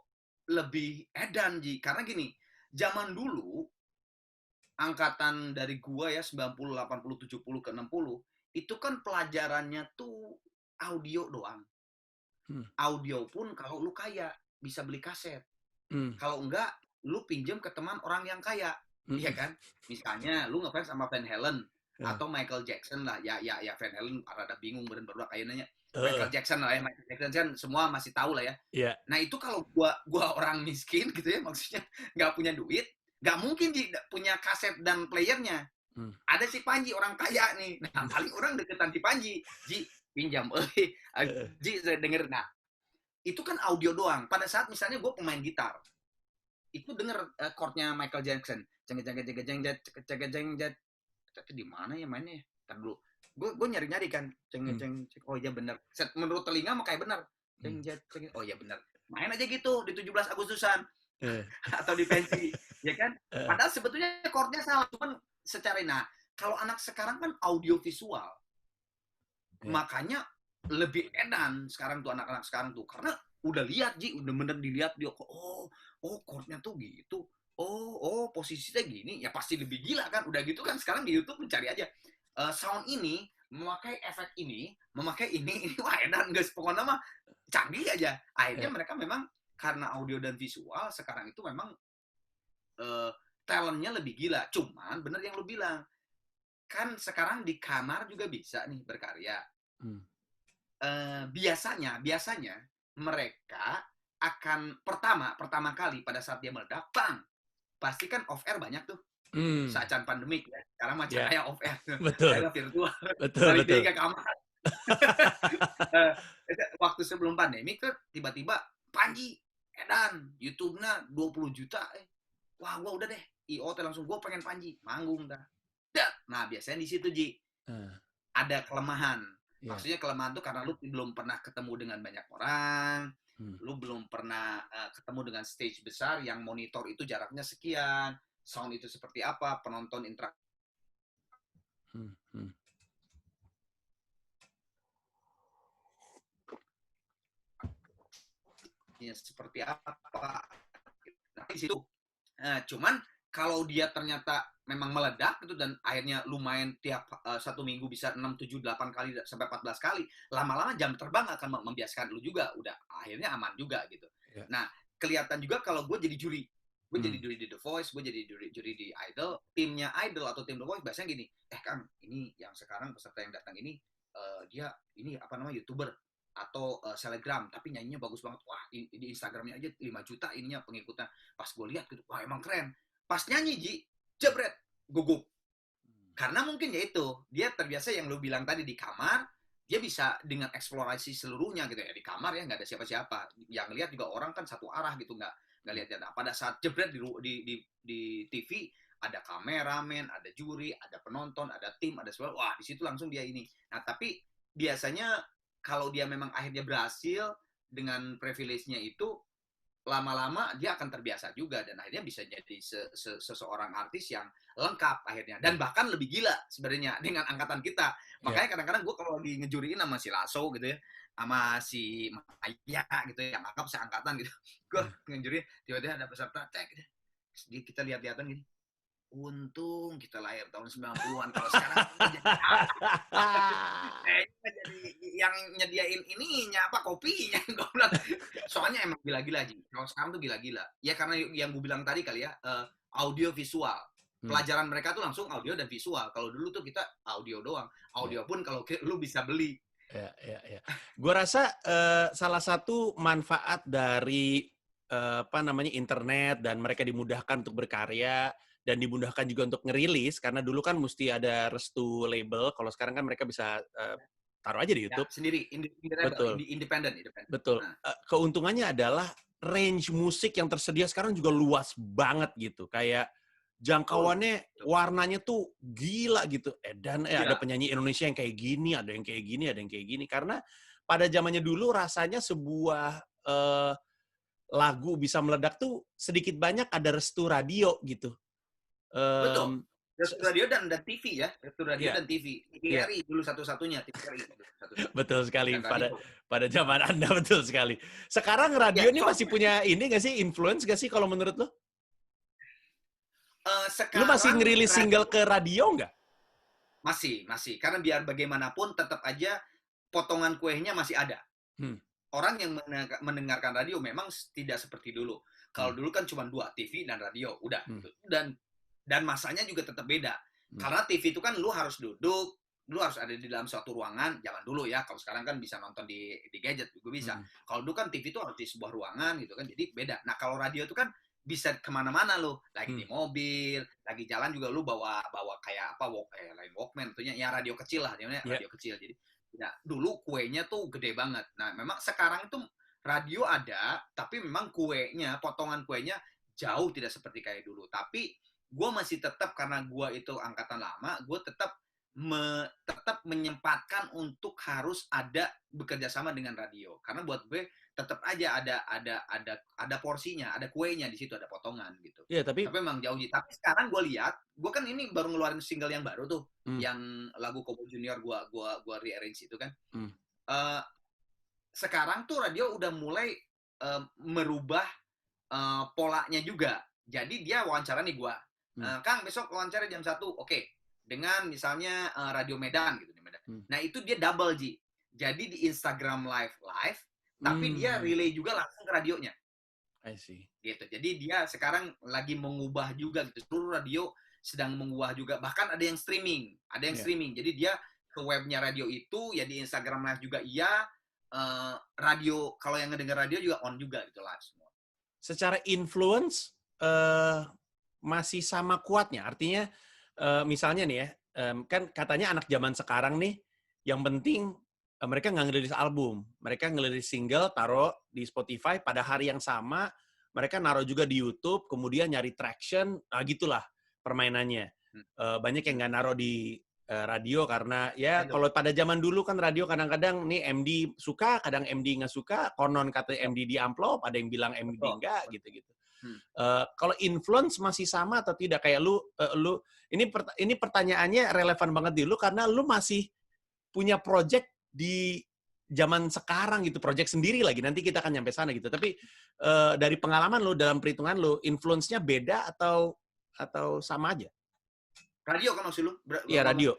lebih edan Ji, karena gini, zaman dulu angkatan dari gua ya 90, 80, 70 ke 60 itu kan pelajarannya tuh audio doang. Audio pun kalau lu kaya bisa beli kaset. Kalau enggak lu pinjem ke teman orang yang kaya. Iya kan? Misalnya lu ngefans sama Van Halen atau Michael Jackson lah. Ya Van Halen rada bingung berdua kayaknya. Michael Jackson lah ya, Michael Jackson kan semua masih tahu lah ya. Iya. Nah itu kalau gua orang miskin gitu ya, maksudnya nggak punya duit, nggak mungkin punya kaset dan playernya. Ada si Panji orang kaya nih, nah paling orang deketan si Panji, Ji pinjam, Ji saya denger. Nah itu kan audio doang. Pada saat misalnya gue pemain gitar, itu denger chordnya Michael Jackson, jeng jeng jeng jeng jeng jeng jeng jeng, di mana ya mainnya? Ntar dulu, gue nyari kan, jeng jeng, oh iya bener. Menurut telinga mah kayak bener, jeng jeng, oh iya bener. Main aja gitu di 17 Agustusan atau di pensi, ya kan? Padahal sebetulnya chordnya salah, cuman secara kalau anak sekarang kan audio visual, makanya lebih edan sekarang tuh anak-anak sekarang tuh, karena udah lihat Ji, udah bener dilihat dia, oh chordnya tuh gitu, oh posisinya gini, ya pasti lebih gila kan, udah gitu kan sekarang di YouTube mencari aja sound ini, memakai efek ini, memakai ini wah edan guys, pokoknya mah canggih aja. Akhirnya mereka memang karena audio dan visual sekarang itu memang talentnya lebih gila. Cuman bener yang lu bilang, kan sekarang di kamar juga bisa nih berkarya. Biasanya mereka akan pertama kali pada saat dia meledak, bang, pasti kan off air banyak tuh. Saat pandemik ya, sekarang macam kayak off air, kayak virtual, balik dia ke kamar. Waktu sebelum pandemik tuh tiba-tiba Panji edan YouTube-nya 20 juta, wah gua udah deh IO langsung, gua pengen Panji manggung dah. Nah biasanya di situ Ji ada kelemahan. Maksudnya kelemahan tuh karena lu belum pernah ketemu dengan banyak orang, lu belum pernah ketemu dengan stage besar yang monitor itu jaraknya sekian, sound itu seperti apa, penonton interaksi seperti apa. Nah, di situ. Cuman kalau dia ternyata memang meledak gitu dan akhirnya lumayan tiap 1 minggu bisa 6, 7, 8 kali sampai 14 kali, lama-lama jam terbang akan membiaskan lu juga, udah akhirnya aman juga gitu. Nah, kelihatan juga kalau gue jadi juri. Gue jadi juri di The Voice, gue jadi juri di Idol, timnya Idol atau tim The Voice biasanya gini, Kang, ini yang sekarang peserta yang datang ini, dia ini apa namanya YouTuber atau selebgram, tapi nyanyinya bagus banget. Wah, di Instagramnya aja 5 juta ininya pengikutnya. Pas gue lihat gitu, wah emang keren. Pas nyanyi Ji, jebret, gugup. Karena mungkin ya itu, dia terbiasa yang lu bilang tadi di kamar, dia bisa dengan eksplorasi seluruhnya gitu ya, di kamar ya nggak ada siapa-siapa. Yang lihat juga orang kan satu arah gitu, nggak lihat. Nah, pada saat jebret di TV ada kameramen, ada juri, ada penonton, ada tim, ada semua. Wah, di situ langsung dia ini. Nah, tapi biasanya kalau dia memang akhirnya berhasil dengan privilege-nya itu, lama-lama dia akan terbiasa juga dan akhirnya bisa jadi seseorang artis yang lengkap akhirnya, dan bahkan lebih gila sebenarnya dengan angkatan kita. Makanya kadang-kadang gue kalau di ngejuriin sama si Lasso gitu ya, sama si Maya gitu yang anggap seangkatan gitu, gue ngejuriin tiba-tiba ada peserta gitu, kita lihat-lihatan gini, untung kita lahir tahun 90-an, kalau sekarang jadi yang nyediain ininya apa kopinya. Soalnya emang gila-gila Ji. Kalau sekarang tuh gila-gila. Ya karena yang gue bilang tadi kali ya, audio visual. Pelajaran mereka tuh langsung audio dan visual. Kalau dulu tuh kita audio doang. Audio pun kalau lu bisa beli. Ya. Gue rasa salah satu manfaat dari internet dan mereka dimudahkan untuk berkarya dan dimudahkan juga untuk ngerilis, karena dulu kan mesti ada restu label. Kalau sekarang kan mereka bisa taruh aja di YouTube. Ya, sendiri, independen. Betul. Keuntungannya adalah range musik yang tersedia sekarang juga luas banget gitu. Kayak jangkauannya, warnanya tuh gila gitu. Dan ada penyanyi Indonesia yang kayak gini, ada yang kayak gini, ada yang kayak gini. Karena pada zamannya dulu rasanya sebuah lagu bisa meledak tuh sedikit banyak ada restu radio gitu. Betul. Restu radio dan TV ya. Restu radio dan TV. TVRI dulu satu-satunya. TVRI. Betul sekali. Pada zaman Anda betul sekali. Sekarang radio ini masih punya ini nggak sih? Influence nggak sih kalau menurut lo? Lu masih ngerilis single ke radio nggak? Masih. Karena biar bagaimanapun tetap aja potongan kuenya masih ada. Orang yang mendengarkan radio memang tidak seperti dulu. Kalau dulu kan cuma 2, TV dan radio, udah. Dan masanya juga tetap beda. Karena TV itu kan lu harus duduk, lu harus ada di dalam suatu ruangan. Zaman dulu ya, kalau sekarang kan bisa nonton di gadget juga bisa. Kalau dulu kan TV itu harus di sebuah ruangan gitu kan, jadi beda. Nah kalau radio itu kan bisa kemana-mana lu, lagi di mobil, lagi jalan juga lu bawa kayak apa, lain Walkman tentunya, ya radio kecil lah, namanya radio kecil. Jadi ya, dulu kuenya tuh gede banget. Nah memang sekarang itu radio ada, tapi memang kuenya, potongan kuenya jauh tidak seperti kayak dulu. Tapi gue masih tetap, karena gue itu angkatan lama, gue tetap tetap menyempatkan untuk harus ada bekerja sama dengan radio, karena buat gue tetap aja ada porsinya, ada kuenya di situ, ada potongan gitu. Iya, tapi memang jauh. Tapi sekarang gue lihat, gue kan ini baru ngeluarin single yang baru tuh, yang lagu Kobo Junior gue rearrange itu kan. Sekarang tuh radio udah mulai merubah polanya juga. Jadi dia wawancara nih gue, Kang besok wawancara jam 1, oke. Dengan misalnya Radio Medan gitu di Medan. Nah itu dia double Ji. Jadi di Instagram live, tapi dia relay juga langsung ke radionya. I see. Gitu. Jadi dia sekarang lagi mengubah juga gitu. Seluruh radio sedang mengubah juga. Bahkan ada yang streaming, streaming. Jadi dia ke webnya radio itu, ya di Instagram live juga iya. Radio kalau yang ngedenger radio juga on juga gitu live semua. Secara influence masih sama kuatnya. Artinya misalnya nih ya, kan katanya anak zaman sekarang nih, yang penting mereka nggak ngerilis album, mereka ngerilis single, taruh di Spotify pada hari yang sama, mereka naruh juga di YouTube, kemudian nyari traction, gitulah permainannya. Banyak yang nggak naruh di radio karena ya kalau pada zaman dulu kan radio kadang-kadang nih MD suka, kadang MD nggak suka, konon kata MD di amplop, ada yang bilang MD enggak gitu-gitu. Kalau influence masih sama atau tidak? Kayak lu ini pertanyaannya relevan banget di lu karena lu masih punya project di zaman sekarang gitu, project sendiri lagi. Nanti kita akan nyampe sana gitu. Tapi dari pengalaman lu, dalam perhitungan lu, influence-nya beda atau sama aja? Radio kan maksud lu? Iya, radio.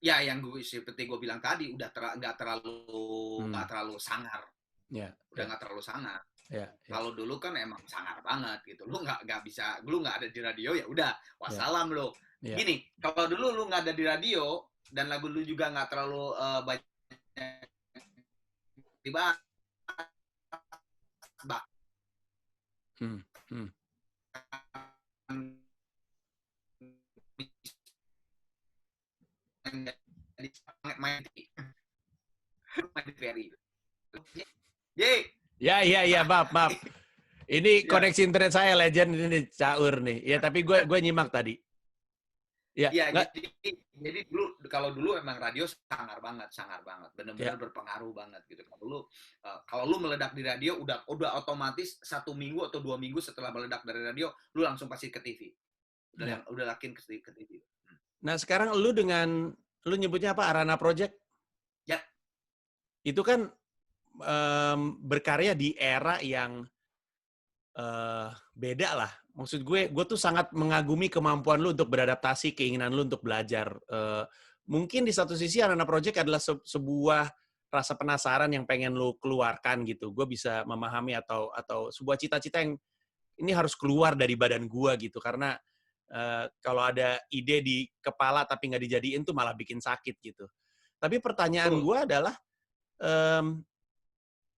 Ya, yang seperti gue bilang tadi, udah nggak terlalu sangar. Udah nggak terlalu sangar. Kalau dulu kan emang sangar banget gitu, lu nggak bisa, lu nggak ada di radio ya udah wassalam lo. Gini, kalau dulu lu nggak ada di radio dan lagu lu juga nggak terlalu banyak dibahas, main di ferry. Ya, maaf. Ini koneksi internet saya legend ini caur nih. Ya, tapi gue nyimak tadi. Ya, jadi dulu, kalau dulu emang radio sangar banget, benar-benar berpengaruh banget gitu. Kalau lu meledak di radio, udah otomatis 1 minggu atau 2 minggu setelah meledak dari radio, lu langsung pasti ke TV. Udah lakin ke TV. Nah, sekarang lu nyebutnya apa? Arana Project? Ya. Itu kan berkarya di era yang beda lah. Maksud gue tuh sangat mengagumi kemampuan lu untuk beradaptasi, keinginan lu untuk belajar. Mungkin di satu sisi Arana Project adalah sebuah rasa penasaran yang pengen lu keluarkan gitu. Gue bisa memahami atau sebuah cita-cita yang ini harus keluar dari badan gue gitu. Karena kalau ada ide di kepala tapi nggak dijadiin tuh malah bikin sakit gitu. Tapi pertanyaan gue adalah,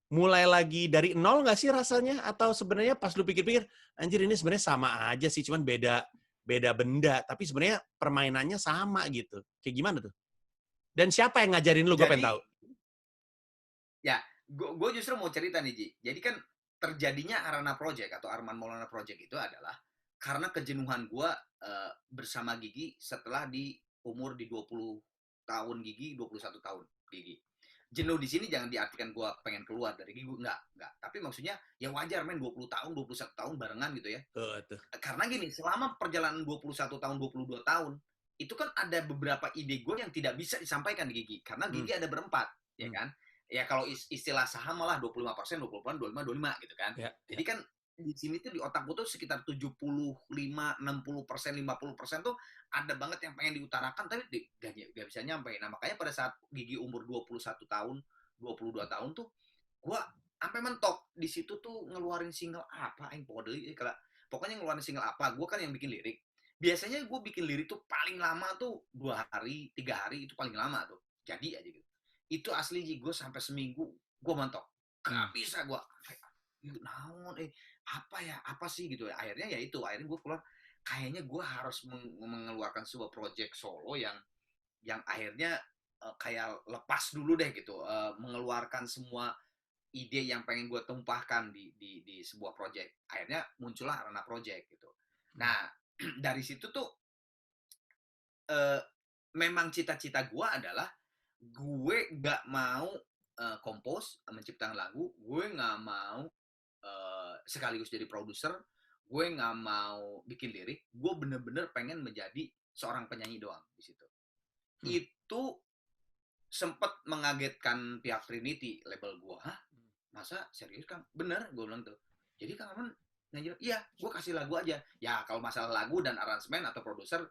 mulai lagi dari nol nggak sih rasanya? Atau sebenarnya pas lu pikir-pikir, anjir ini sebenarnya sama aja sih, cuman beda benda, tapi sebenarnya permainannya sama gitu. Kayak gimana tuh? Dan siapa yang ngajarin lu? Gue pengen tahu. Ya, gue justru mau cerita nih, Ji. Jadi kan terjadinya Arana Project atau Arman Maulana Project itu adalah karena kejenuhan gue bersama Gigi setelah di umur di 20 tahun Gigi, 21 tahun Gigi. Jenuh di sini jangan diartikan gue pengen keluar dari Gigi, enggak. Tapi maksudnya ya wajar, 20 tahun, 21 tahun barengan gitu ya. Karena gini, selama perjalanan 21 tahun, 22 tahun, itu kan ada beberapa ide gue yang tidak bisa disampaikan di Gigi. Karena Gigi ada berempat, ya kan? Ya kalau istilah saham malah 25%, 25 gitu kan. Jadi kan di sini tuh di otak gue tuh sekitar 75, 60%, 50% tuh ada banget yang pengen diutarakan tapi gak bisa nyampe. Nah makanya pada saat Gigi umur 21 tahun, 22 tahun tuh gue sampai mentok di situ tuh ngeluarin single apa, pokoknya ngeluarin single apa, gue kan yang bikin lirik. biasanya gue bikin lirik tuh paling lama tuh 2 hari, 3 hari itu paling lama tuh. Jadi aja gitu. Itu asli Ji, gue sampai seminggu gue mentok. Gak bisa gue. Naon, apa ya, apa sih gitu. Akhirnya ya itu, akhirnya gue keluar. Kayaknya gue harus mengeluarkan sebuah project solo yang akhirnya kayak lepas dulu deh gitu, mengeluarkan semua ide yang pengen gue tumpahkan di sebuah project. Akhirnya muncullah Arana Project gitu. Nah, dari situ tuh memang cita-cita gue adalah gue gak mau kompos, menciptakan lagu, gue gak mau sekaligus jadi produser, gue gak mau bikin lirik, gue bener-bener pengen menjadi seorang penyanyi doang di situ. Itu sempat mengagetkan pihak Trinity, label gue. Hah? Masa serius Kang? Bener, gue bilang tuh. Jadi Kang Arman nyanyi, iya, gue kasih lagu aja. Ya kalau masalah lagu dan aransemen atau produser,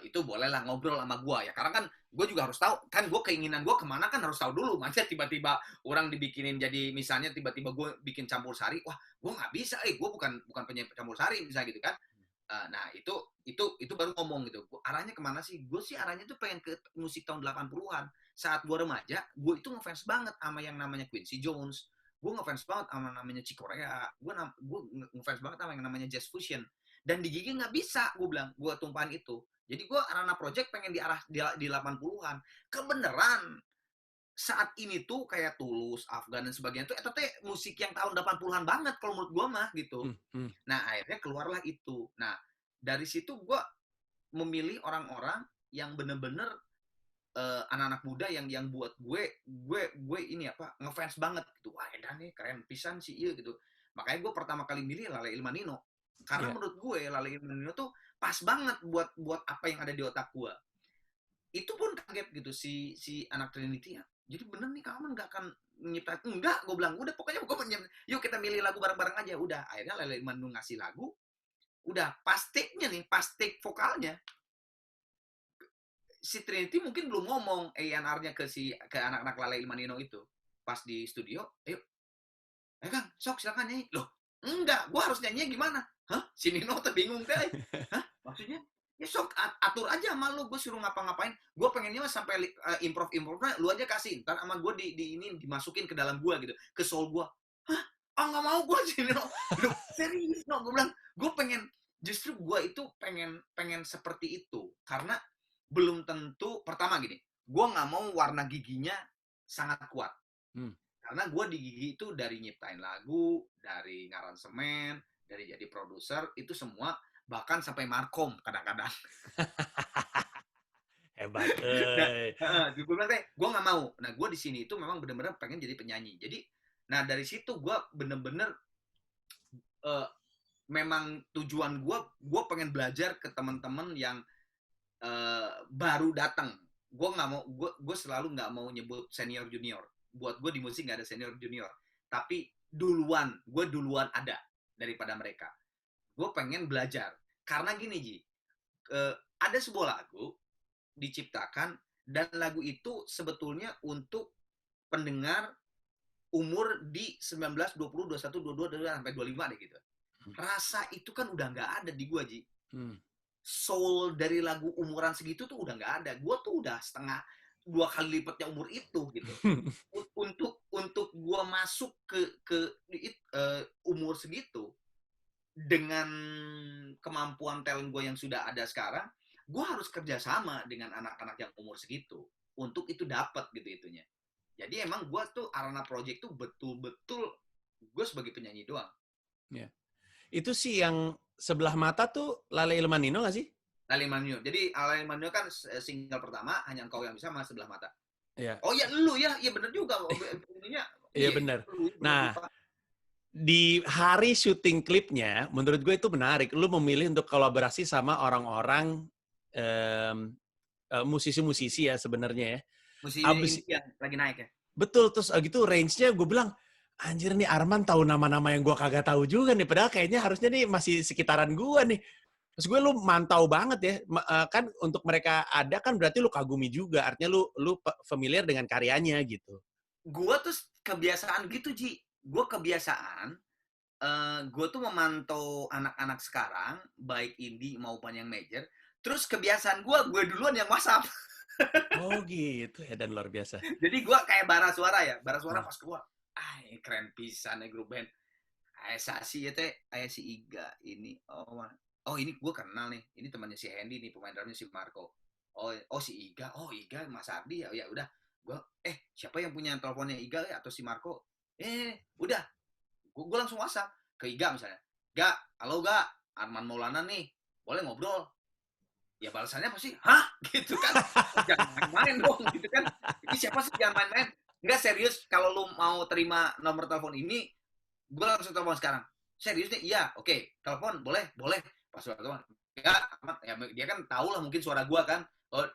itu bolehlah ngobrol sama gue ya. Karena kan gue juga harus tahu, kan gue keinginan gue kemana kan harus tahu dulu. Masa tiba-tiba orang dibikinin jadi, misalnya tiba-tiba gue bikin campur sari, wah gue nggak bisa, gue bukan penyanyi campur sari, misalnya gitu kan. Nah itu baru ngomong gitu. Arahnya kemana sih? Gue sih arahnya tuh pengen ke musik tahun 80-an. Saat gue remaja, gue itu ngefans banget sama yang namanya Quincy Jones. Gue ngefans banget sama namanya Chick Corea. Gue ngefans banget sama yang namanya Jazz Fusion. Dan di Gigi nggak bisa, gue bilang, gue tumpahan itu. Jadi gue Arana Project pengen di 80-an. Kebenaran, saat ini tuh kayak Tulus, Afgan dan sebagainya tuh itu musik yang tahun 80-an banget kalau menurut gue mah gitu. Nah, akhirnya keluarlah itu. Nah, dari situ gue memilih orang-orang yang bener-bener anak-anak muda yang buat gue ini apa ngefans banget gitu. Wah, edan nih keren pisan sih iya gitu. Makanya gue pertama kali milih Lale Ilmanino. Karena menurut gue Lale Ilmanino tuh pas banget buat apa yang ada di otak gue. Itu pun kaget gitu si anak Trinity ya. Jadi bener nih kamu nggak akan nyiptain, enggak, gue bilang udah pokoknya gue yuk kita milih lagu bareng-bareng aja. Udah, akhirnya Lale Ilmanino ngasih lagu, udah pas take vokalnya si Trinity mungkin belum ngomong A&R-nya ke anak-anak Lale Ilmanino itu pas di studio. Ayo Kang, sok silakan nyanyi. Loh enggak, gue harus nyanyinya gimana? Hah? Si Nino tuh bingung deh. Hah? Maksudnya ya sok atur aja sama lu, gue suruh ngapa-ngapain, gue pengennya sampai improve-nya lu aja kasih, ntar sama gue ini dimasukin ke dalam gue gitu, ke soul gue. Hah? Oh nggak mau gue sih, no. Serius, no. Gue bilang, gue pengen, justru gue itu pengen seperti itu, karena belum tentu, pertama gini, gue nggak mau warna giginya sangat kuat. Karena gue di Gigi itu dari nyiptain lagu, dari ngaransemen, dari jadi produser, itu semua, bahkan sampai markom kadang-kadang. Hebat. Gue bilang gue nggak mau. Nah gue di sini itu memang benar-benar pengen jadi penyanyi. Jadi, nah dari situ gue benar-benar memang tujuan gue pengen belajar ke teman-teman yang baru datang. Gue selalu nggak mau nyebut senior junior. Buat gue di musik nggak ada senior junior. Tapi gue duluan ada daripada mereka. Gue pengen belajar. Karena gini Ji, ada sebuah lagu diciptakan dan lagu itu sebetulnya untuk pendengar umur di 19, 20, 21, 22, sampai 25 deh gitu. Rasa itu kan udah nggak ada di gue Ji. Soul dari lagu umuran segitu tuh udah nggak ada. Gue tuh udah 2 kali lipatnya umur itu gitu. Untuk gue masuk ke umur segitu dengan kemampuan talent gue yang sudah ada sekarang, gue harus kerjasama dengan anak-anak yang umur segitu untuk itu dapat gitu itunya. Jadi emang gue tuh Arana Project tuh betul-betul gue sebagai penyanyi doang. Ya. Itu sih yang sebelah mata tuh Lale Ilmanino nggak sih? Lale Ilmanino. Jadi Lale Ilmanino kan single pertama, Hanya Engkau Yang Bisa sama Sebelah Mata. Ya. Oh iya lu ya, iya bener juga. Iya bener. Nah, di hari syuting klipnya, menurut gue itu menarik. Lu memilih untuk kolaborasi sama orang-orang musisi-musisi ya sebenarnya ya. Musisi yang lagi naik ya. Betul, terus gitu range-nya gue bilang, anjir nih Arman tahu nama-nama yang gue kagak tahu juga nih. Padahal kayaknya harusnya nih masih sekitaran gue nih. Terus gue lu mantau banget ya. Kan untuk mereka ada kan berarti lu kagumi juga. Artinya lu familiar dengan karyanya gitu. Gue tuh kebiasaan gitu Ji. Gue kebiasaan gue tuh memantau anak-anak sekarang, baik indie maupun yang major. Terus kebiasaan gue duluan yang WhatsApp. Oh gitu ya, dan luar biasa. Jadi gue kayak bara suara ya, bara suara Ah. pas keluar. Ini keren pisan ya grup band. Sasi ya teh, si Iga ini. Oh ini gue kenal nih. Ini temannya si Hendy nih, pemain drumnya si Marco. Oh si Iga. Oh Iga Mas Ardi ya. Ya udah. Gue siapa yang punya teleponnya Iga ya atau si Marco? Udah. Gue langsung WhatsApp ke Iga misalnya. Ga, halo Ga, Arman Maulana nih. Boleh ngobrol? Ya balasannya pasti, hah? Gitu kan. Jangan main-main dong, gitu kan. Ini siapa sih jangan main-main? Enggak serius, kalau lu mau terima nomor telepon ini, gue langsung telepon sekarang. Serius nih? Iya, oke. Telepon, boleh? Boleh. Pas suara telepon, ya, dia kan tahu lah mungkin suara gue kan. Oh,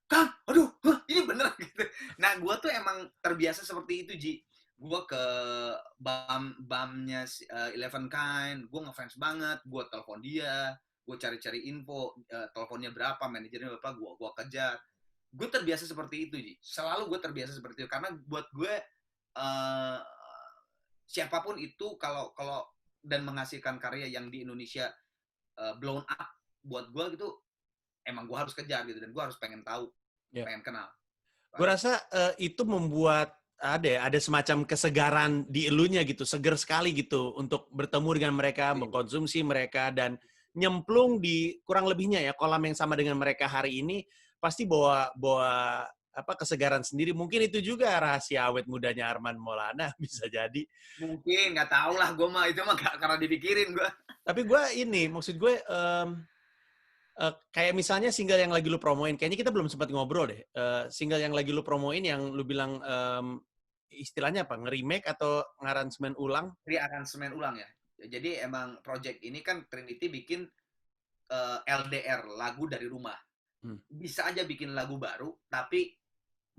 Kang, aduh, ini bener gitu. Nah, gue tuh emang terbiasa seperti itu, Ji. Gue ke bamnya Eleven Kind, gue ngefans banget, gue telepon dia, gue cari-cari info, teleponnya berapa, manajernya berapa, gue kejar. Gue terbiasa seperti itu, Ji. Selalu gue terbiasa seperti itu, karena buat gue, siapapun itu, kalau dan menghasilkan karya yang di Indonesia blown up, buat gue gitu, emang gue harus kejar gitu, dan gue harus pengen tahu, pengen kenal. Gue rasa itu membuat ada semacam kesegaran di elunya gitu, seger sekali gitu untuk bertemu dengan mereka, mengkonsumsi mereka, dan nyemplung di kurang lebihnya ya kolam yang sama dengan mereka hari ini, pasti bawa kesegaran sendiri. Mungkin itu juga rahasia awet mudanya Arman Maulana, bisa jadi. Mungkin, nggak tahu lah, gue mah itu mah gak karena dipikirin gue. Tapi gue maksud gue kayak misalnya single yang lagi lu promoin, kayaknya kita belum sempat ngobrol deh. Single yang lagi lu promoin yang lu bilang istilahnya apa? Nge-remake atau ngaransemen ulang? Rearansemen ulang ya. Jadi emang project ini kan Trinity bikin LDR, lagu dari rumah. Bisa aja bikin lagu baru, tapi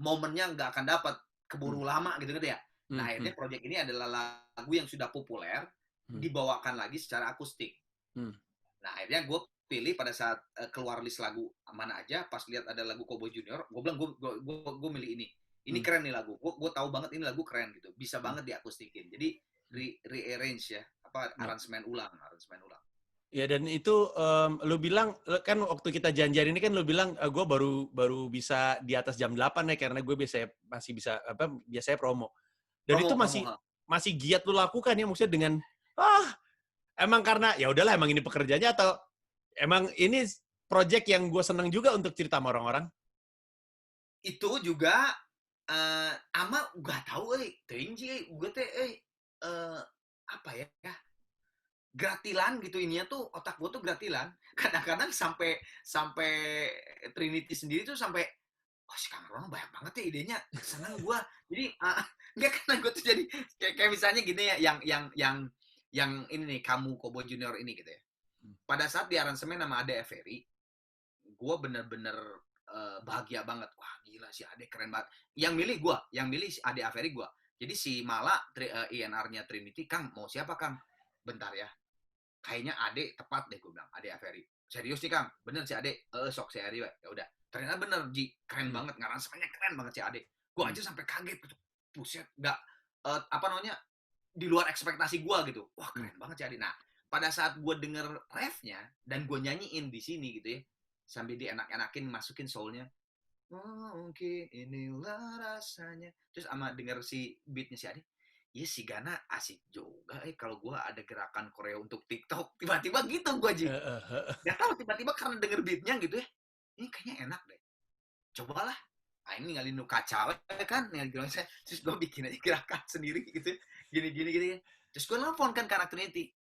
momennya nggak akan dapat, keburu lama gitu ya. Nah akhirnya project ini adalah lagu yang sudah populer, dibawakan lagi secara akustik. Nah akhirnya gue pilih pada saat keluar list lagu mana aja, pas lihat ada lagu Cowboy Junior, gue bilang gue milih ini. Ini keren nih lagu. Gue tahu banget ini lagu keren gitu. Bisa banget diakustikin. Jadi rearrange ya, aransemen ulang. Ya, dan itu lu bilang kan waktu kita janjian ini kan lu bilang gue baru bisa di atas jam 8 ya karena gue biasanya promo. Dan itu masih giat lu lakukan ya, maksudnya dengan emang karena ya udahlah emang ini pekerjaannya, atau emang ini project yang gue seneng juga untuk cerita sama orang-orang? Itu juga ama gak tahu teuing gue teh apa ya? Gratilan gitu, ininya tuh otak gue tuh gratilan. Kadang-kadang sampai Trinity sendiri tuh sampai si Kang Rono banyak banget ya idenya, seneng gue. Jadi enggak, karena gue tuh jadi kayak misalnya gini ya, yang ini nih, kamu Cowboy Junior ini gitu ya. Pada saat di aransemen sama Ade Every, gue bener-bener bahagia banget. Wah gila, si Ade keren banget. Yang milih si Ade Every gue. Jadi si Mala INR-nya Trinity, Kang mau siapa Kang? Bentar ya. Kayaknya Ade tepat deh, gue bilang. Ade Every. Serius nih Kang? Bener si Ade? Sok si Ade, ya udah. Ternyata bener, Ji. Keren banget. Ngaransemennya keren banget si Ade. Gue aja sampai kaget gitu. Buset, nggak di luar ekspektasi gue gitu. Wah keren banget si Ade. Nah, pada saat gue denger refnya dan gue nyanyiin di sini gitu ya, sambil dienak-enakin masukin soulnya, mungkin inilah rasanya, terus sama denger si beatnya si Ade, iya si Gana asik juga kalau gue ada gerakan Korea untuk TikTok, tiba-tiba gitu gue aja gak tahu, tiba-tiba karena denger beatnya gitu ya, ini kayaknya enak deh, cobalah. Ini ngalin kacau kan, terus gue bikin aja gerakan sendiri gitu, gini. Terus gue nelfon kan ke anak Trinity,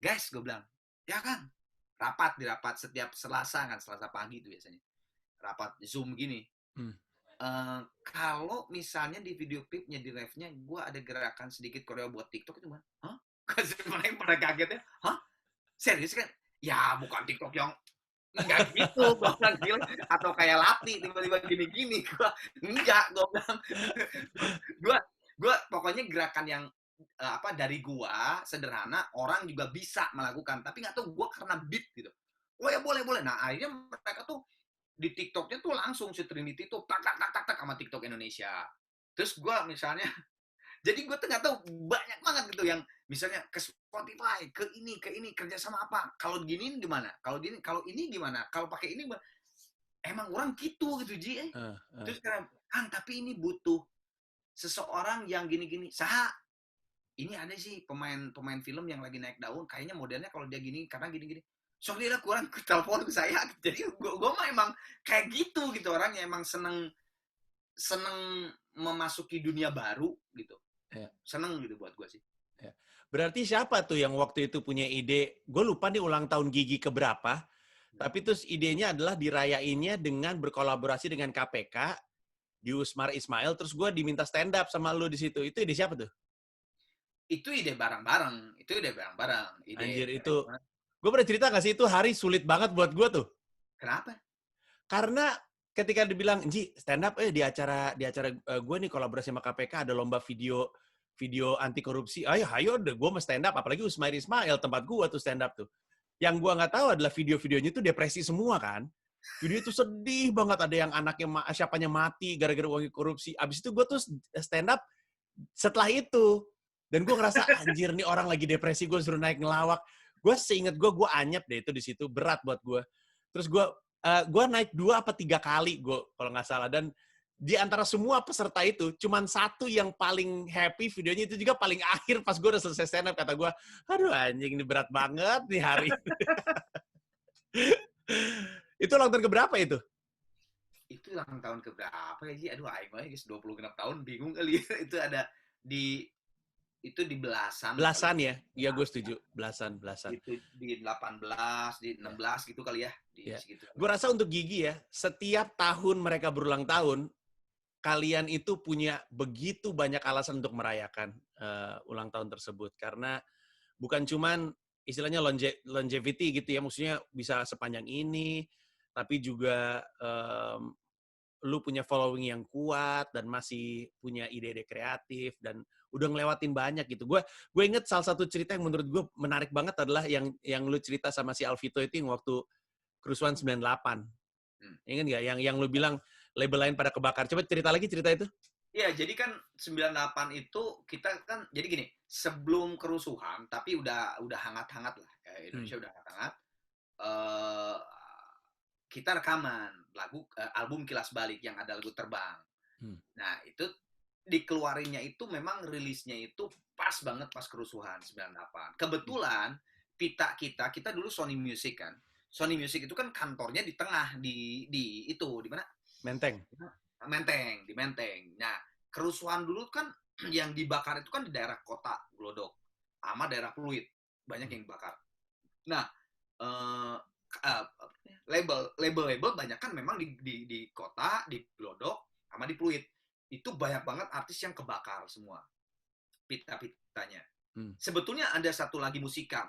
guys, gue bilang, ya kan, rapat setiap Selasa kan, Selasa pagi itu biasanya, rapat Zoom gini. Kalau misalnya di video klipnya, di live-nya, gue ada gerakan sedikit koreo buat TikTok itu mah, hah? Kasih pada kaget ya, hah? Serius kan? Ya bukan TikTok yang enggak gitu, gue bilang gila, atau kayak Lati tiba-tiba gini-gini, enggak, gue bilang, gue pokoknya gerakan yang dari gua sederhana, orang juga bisa melakukan, tapi nggak tahu gua karena beat gitu. Oh ya boleh. Nah akhirnya mereka tuh di TikToknya tuh langsung si Trinity tuh tak sama TikTok Indonesia. Terus gua misalnya, jadi gua tuh nggak tahu banyak banget gitu yang Misalnya ke Spotify, ke ini kerja sama apa? Kalau gini gimana? Kalau ini gimana? Kalau pakai ini gimana? Emang orang gitu Ji. Terus sekarang, Kang, tapi ini butuh seseorang yang gini-gini. Ini ada sih pemain film yang lagi naik daun, kayaknya modelnya kalau dia gini karena gini-gini. Soalnya dia kurang telepon ke saya. Jadi gue mah emang kayak gitu orangnya, emang seneng memasuki dunia baru gitu. Ya. Seneng gitu buat gue sih. Ya. Berarti siapa tuh yang waktu itu punya ide, gue lupa nih ulang tahun Gigi keberapa, tapi terus idenya adalah dirayainnya dengan berkolaborasi dengan KPK, di Usmar Ismail, terus gue diminta stand up sama lu di situ. Itu ide siapa tuh? Itu ide bareng-bareng. Anjir, itu gue pernah cerita gak sih, itu hari sulit banget buat gue tuh. Kenapa? Karena ketika dibilang, Ji, stand up di acara gue nih kolaborasi sama KPK, ada lomba video anti korupsi. Ayo deh, gue mau stand up. Apalagi Usmar Ismail, tempat gue tuh stand up tuh. Yang gue nggak tahu adalah video-videonya tuh depresi semua kan. Video itu sedih banget, ada yang anaknya siapanya mati gara-gara uang korupsi. Abis itu gue tuh stand up setelah itu. Dan gue ngerasa, anjir nih orang lagi depresi, gue suruh naik ngelawak. Gue seinget gue anyep deh itu di situ, berat buat gue. Terus gue naik 2 apa 3 kali gue kalau nggak salah. Dan di antara semua peserta itu, cuman satu yang paling happy videonya, itu juga paling akhir pas gue udah selesai stand up. Kata gue, aduh anjing ini berat banget nih hari. Itu ulang tahun keberapa itu? Itu ulang tahun keberapa ya Ji? Aduh, aing mah 20 genap tahun bingung kali ya. Itu ada di belasan. Belasan ya? Iya, gue setuju. Belasan. Itu di 18, di 16 gitu kali ya. Segitu. Gue rasa untuk Gigi ya, setiap tahun mereka berulang tahun, kalian itu punya begitu banyak alasan untuk merayakan ulang tahun tersebut. Karena bukan cuman istilahnya longevity gitu ya, maksudnya bisa sepanjang ini, tapi juga lu punya following yang kuat dan masih punya ide-ide kreatif dan udah ngelewatin banyak gitu. Gue inget salah satu cerita yang menurut gue menarik banget adalah yang lu cerita sama si Alvito itu yang waktu kerusuhan 98. Ingat nggak? Yang lu bilang label lain pada kebakar. Coba cerita lagi cerita itu. Iya, jadi kan 98 itu kita kan, jadi gini, sebelum kerusuhan, tapi udah hangat-hangat lah. Indonesia udah hangat-hangat. Kita rekaman album Kilas Balik yang ada lagu Terbang. Nah, itu dikeluarinnya itu memang rilisnya itu pas banget pas kerusuhan 98. Kebetulan kita dulu Sony Music kan. Sony Music itu kan kantornya di tengah di mana? Menteng. Di Menteng. Nah, kerusuhan dulu kan yang dibakar itu kan di daerah kota Glodok sama daerah Pluit. Banyak yang dibakar. Nah, label banyak kan memang di kota, di Glodok sama di Pluit. Itu banyak banget artis yang kebakar semua. Pita-pitanya. Sebetulnya ada satu lagi Musika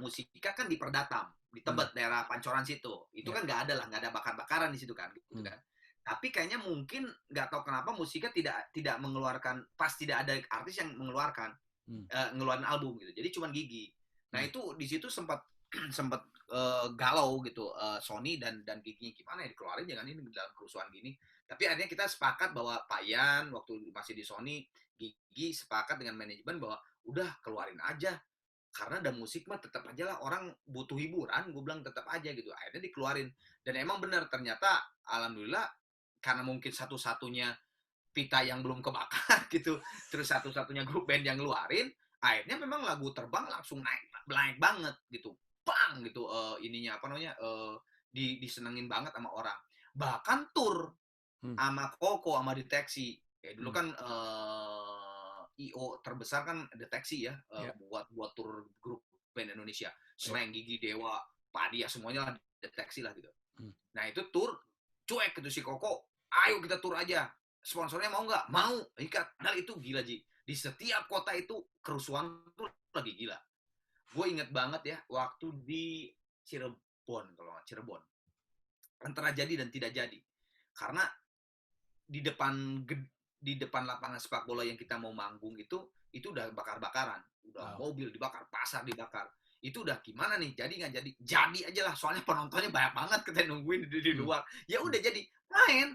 kan di Perdatam, di Tebet, daerah Pancoran situ. Itu kan nggak ada bakar-bakaran di situ kan, gitu kan. Tapi kayaknya mungkin nggak tahu kenapa Musika tidak mengeluarkan, pas tidak ada artis yang mengeluarkan ngeluarin album gitu. Jadi cuma Gigi. Nah itu di situ sempat galau gitu, Sony dan Gigi gimana ya dikeluarin jangan ini dalam kerusuhan gini. Tapi akhirnya kita sepakat bahwa Payan waktu masih di Sony, Gigi sepakat dengan manajemen bahwa udah keluarin aja. Karena ada musik mah tetap aja lah, orang butuh hiburan, gue bilang tetap aja gitu. Akhirnya dikeluarin. Dan emang benar, ternyata alhamdulillah, karena mungkin satu-satunya Pita yang belum kebakar gitu, terus satu-satunya grup band yang ngeluarin, akhirnya memang lagu Terbang langsung naik banget gitu. Bang gitu, ininya apa namanya, disenengin banget sama orang. Bahkan tur sama Koko, sama Deteksi. Ya, dulu kan IO terbesar kan Deteksi ya, buat tur grup band Indonesia. Slang, Gigi, Dewa, Padia, semuanya lah Deteksi lah gitu. Nah itu tur, cuek gitu si Koko, ayo kita tur aja. Sponsornya mau nggak? Mau, ikat. Nah itu gila Ji. Di setiap kota itu kerusuhan tuh lagi gila. Gue inget banget ya, waktu di Cirebon, kalau nggak Cirebon. Antara jadi dan tidak jadi. Karena di depan lapangan sepak bola yang kita mau manggung itu udah bakar-bakaran. Udah mobil dibakar, pasar dibakar. Itu udah gimana nih, jadi nggak jadi? Jadi aja lah, soalnya penontonnya banyak banget kita nungguin di luar. Ya udah jadi,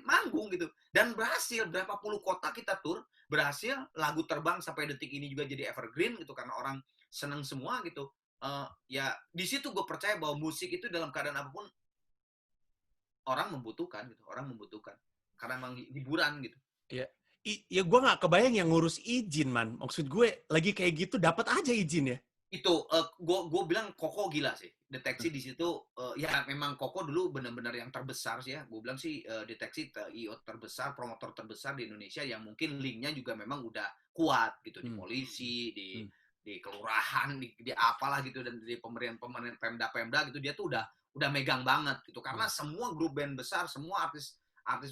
manggung gitu. Dan berhasil, berapa puluh kota kita tur, berhasil, lagu Terbang sampai detik ini juga jadi evergreen gitu, karena orang seneng semua gitu. Ya di situ gue percaya bahwa musik itu dalam keadaan apapun orang membutuhkan gitu, orang membutuhkan karena emang hiburan gitu. Ya, ya gue nggak kebayang yang ngurus izin, man. Maksud gue lagi kayak gitu dapat aja izin ya. Itu gue bilang Koko gila sih. Deteksi di situ ya memang Koko dulu benar-benar yang terbesar sih ya. Gue bilang sih Deteksi IO terbesar, promotor terbesar di Indonesia yang mungkin linknya juga memang udah kuat gitu di polisi, di kelurahan, di apalah gitu dan di pemerintahan Pemda gitu dia tuh udah megang banget gitu karena semua grup band besar, semua artis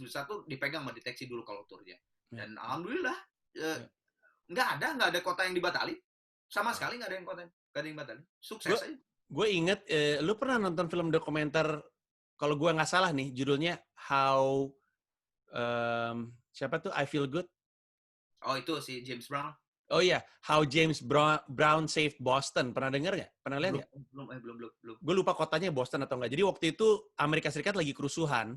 besar tuh dipegang sama Deteksi dulu kalau turnya. Dan alhamdulillah nggak ada kota yang dibatalin. Sama sekali nggak ada yang batalin. Sukses aja. Gue inget, lu pernah nonton film dokumenter, kalau gue nggak salah nih, judulnya How, siapa tuh, I Feel Good? Oh itu si James Brown. Oh iya, How James Brown Saved Boston. Pernah denger nggak? Pernah lihat nggak? Belum. Gue lupa kotanya Boston atau nggak. Jadi waktu itu Amerika Serikat lagi kerusuhan.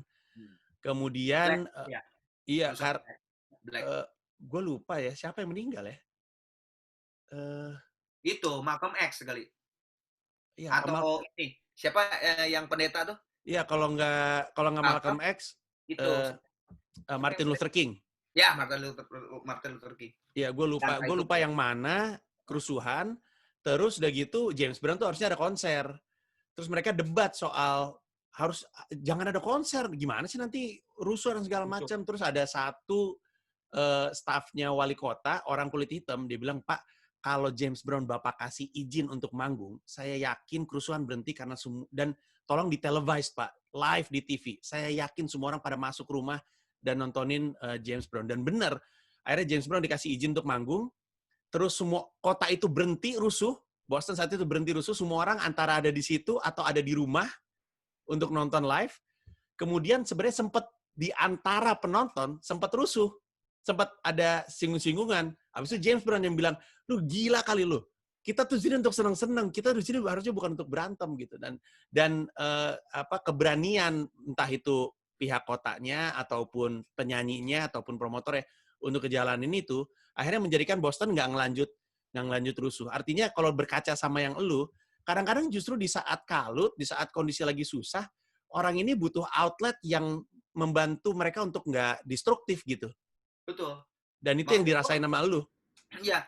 Kemudian, Black, iya, Black. Gue lupa ya, siapa yang meninggal ya? Itu Malcolm X sekali. Iya, Atau ini siapa yang pendeta tuh? Iya, kalau nggak Malcolm X, itu Martin Luther King. Ya, Martin Luther King. Iya, gue lupa yang mana kerusuhan. Terus udah gitu James Brown tuh harusnya ada konser. Terus mereka debat soal jangan ada konser, gimana sih nanti rusuh dan segala macam. Terus ada satu stafnya wali kota, orang kulit hitam, dia bilang, Pak, kalau James Brown Bapak kasih izin untuk manggung, saya yakin kerusuhan berhenti karena dan tolong ditelevised, Pak, live di TV. Saya yakin semua orang pada masuk rumah dan nontonin James Brown. Dan benar, akhirnya James Brown dikasih izin untuk manggung, terus semua kota itu berhenti rusuh, Boston saat itu berhenti rusuh, semua orang antara ada di situ atau ada di rumah untuk nonton live. Kemudian sebenarnya sempat di antara penonton, sempat rusuh. Sempat ada singgung-singgungan. Habis itu James Brown yang bilang, lu gila kali lu. Kita tuh sini untuk senang-senang. Kita di sini harusnya bukan untuk berantem gitu. Dan keberanian entah itu pihak kotanya ataupun penyanyinya ataupun promotornya untuk kejalanin itu akhirnya menjadikan Boston nggak ngelanjut rusuh. Artinya kalau berkaca sama yang kadang-kadang justru di saat kalut, di saat kondisi lagi susah, orang ini butuh outlet yang membantu mereka untuk nggak destruktif gitu. Betul. Dan itu yang dirasain sama lu. Iya,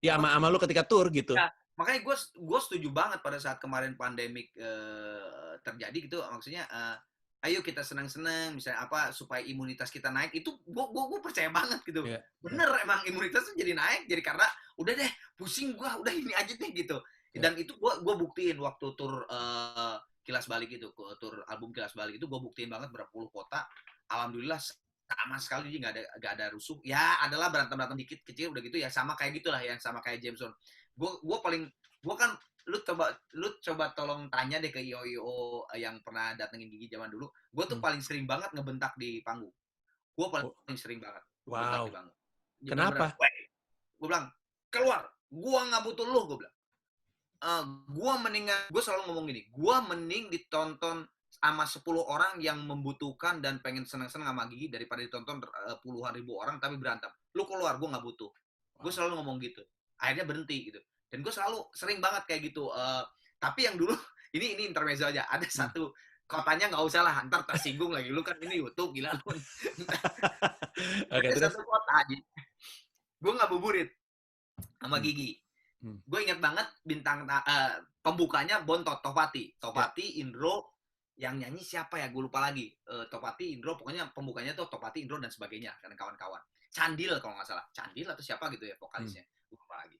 Ya sama lu ketika tour gitu. Ya, makanya gue setuju banget pada saat kemarin pandemik terjadi gitu. Maksudnya, ayo kita senang-senang, misalnya apa supaya imunitas kita naik. Itu gue percaya banget gitu. Yeah. Bener emang imunitasnya jadi naik, jadi karena udah deh pusing gue, udah ini aja deh gitu. Dan itu gue buktiin waktu tur Kilas Balik itu, tur album Kilas Balik itu gue buktiin banget berapa puluh kota. Alhamdulillah sama sekali nggak ada rusuh. Ya adalah berantem dikit kecil udah gitu ya sama kayak gitulah yang sama kayak Jameson. Gue kan lu coba tolong tanya deh ke IO yang pernah datengin Gigi zaman dulu. Gue tuh paling sering banget ngebentak di panggung. Gue paling sering banget ngebentak di panggung. Kenapa? Gue bilang keluar. Gue nggak butuh lu. Gue bilang. Gue selalu ngomong gini. Gue mending ditonton sama 10 orang yang membutuhkan dan pengen senang-senang sama Gigi daripada ditonton puluhan ribu orang tapi berantem. Lu keluar, gue nggak butuh. Gue selalu ngomong gitu. Akhirnya berhenti gitu. Dan gue selalu sering banget kayak gitu. Tapi yang dulu, ini intermezzo aja. Ada satu kotanya nggak usah lah, ntar tersinggung lagi. Lu kan ini YouTube, gila lu. Ada satu kota aja. Gue nggak buburit sama Gigi. Gue inget banget bintang pembukanya Bontot, Topati, Indro, yang nyanyi siapa ya, gue lupa lagi. Topati, Indro, pokoknya pembukanya tuh Topati, Indro, dan sebagainya, dan kawan-kawan. Candil kalau nggak salah. Candil atau siapa gitu ya vokalisnya. Gue lupa lagi.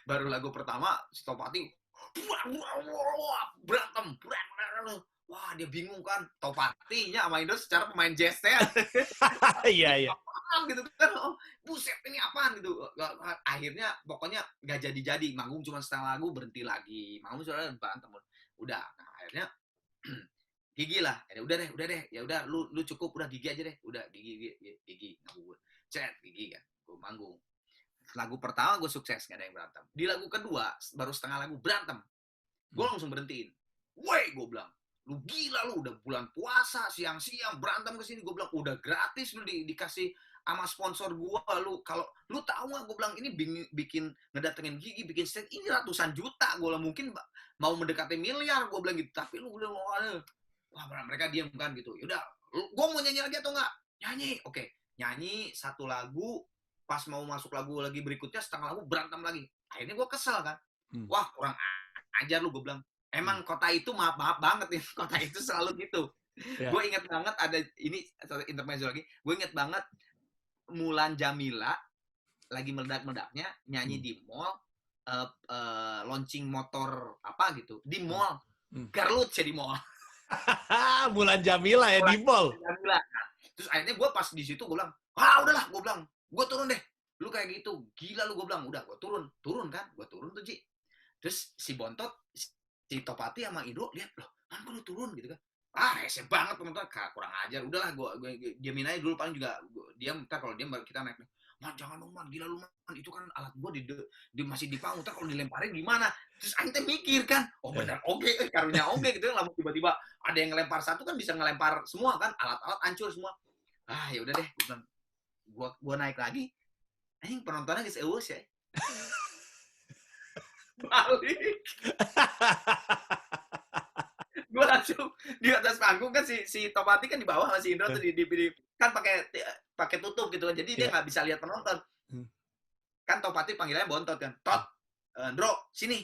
Baru lagu pertama, Topati, berantem. Wah, dia bingung kan. Topatinya sama Indro secara pemain jazznya. Iya. Gitu kan, buset ini apaan gitu. Akhirnya pokoknya nggak jadi manggung cuma setengah lagu berhenti lagi, manggung sudah berantem udah. Nah akhirnya Gigi lah, udah deh ya udah lu cukup, udah Gigi aja deh, udah Gigi gue chat Gigi kan, gue manggung lagu pertama gue sukses nggak ada yang berantem. Di lagu kedua baru setengah lagu berantem, gue langsung berhentiin. Woi, gue bilang, lu gila lu, udah bulan puasa siang-siang berantem kesini. Gue bilang udah gratis lu dikasih sama sponsor gue, kalau lu tahu nggak, gue bilang ini bikin ngedatengin gigi, bikin stage ini ratusan juta, gue bilang mungkin mau mendekati miliar, gue bilang gitu, tapi lu bilang wah mereka diem kan gitu. Yaudah, gue mau nyanyi lagi atau enggak? Nyanyi, oke, nyanyi satu lagu, pas mau masuk lagu lagi berikutnya setengah lagu berantem lagi. Akhirnya gue kesel kan, wah kurang ajar lu, gue bilang. Emang kota itu maaf banget nih, kota itu selalu gitu. Yeah. Gue inget banget ada ini intermezzo lagi. Gue inget banget Mulan Jamila lagi meledak-meledaknya nyanyi di mall, launching motor apa gitu di mall, Garlut ya di mall. Mulan Jamila ya di mall. Jamila. Terus akhirnya gue pas di situ gue bilang, udahlah, gue bilang, gue turun deh. Lu kayak gitu, gila lu, gue bilang, udah gue turun kan, gue turun tuh Ji. Terus si Bontot, si Topati sama Indo lihat, loh, kan lu turun gitu kan. Rese banget teman-teman, kurang ajar. Udahlah, gue diamin aja dulu, paling juga dia ntar kalau dia kita naik, Man jangan dong Man, gila lu Man, itu kan alat gue di masih di panggung, ntar kalau dilemparin gimana? Terus Ante mikir kan, bener karunya gitu, lama tiba-tiba ada yang ngelempar satu kan bisa ngelempar semua kan, alat-alat hancur semua. Ya udah deh, gue naik lagi, penontonnya geus eueus ya. Balik. Gue langsung di atas panggung kan, si Topati kan di bawah, si Indro tuh di kan pakai tutup gitu kan, jadi dia nggak bisa lihat penonton. Kan Topati panggilannya Bontot kan, Tot, Ndro, sini.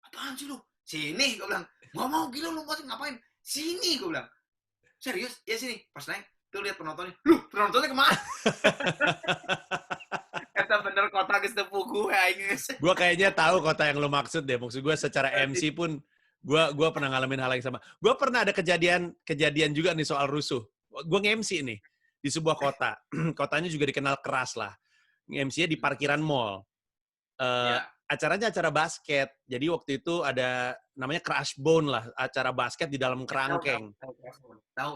Apaan sih lu? Sini, gue bilang. Nggak mau, gila lu masih ngapain? Sini, gue bilang. Serius? Ya sini. Pas naik, tuh lihat penontonnya. Lu, penontonnya kemana? Kata bener kota geus teu puguh aing. Gue kayaknya tahu kota yang lu maksud deh. Maksud gue secara MC pun gue pernah ngalamin hal yang sama. Gue pernah ada kejadian juga nih soal rusuh. Gue nge-MC nih di sebuah kota. Kotanya juga dikenal keras lah. MC-nya di parkiran mall. Acaranya acara basket. Jadi waktu itu ada namanya Crash Bone lah, acara basket di dalam kerangkeng. Tahu.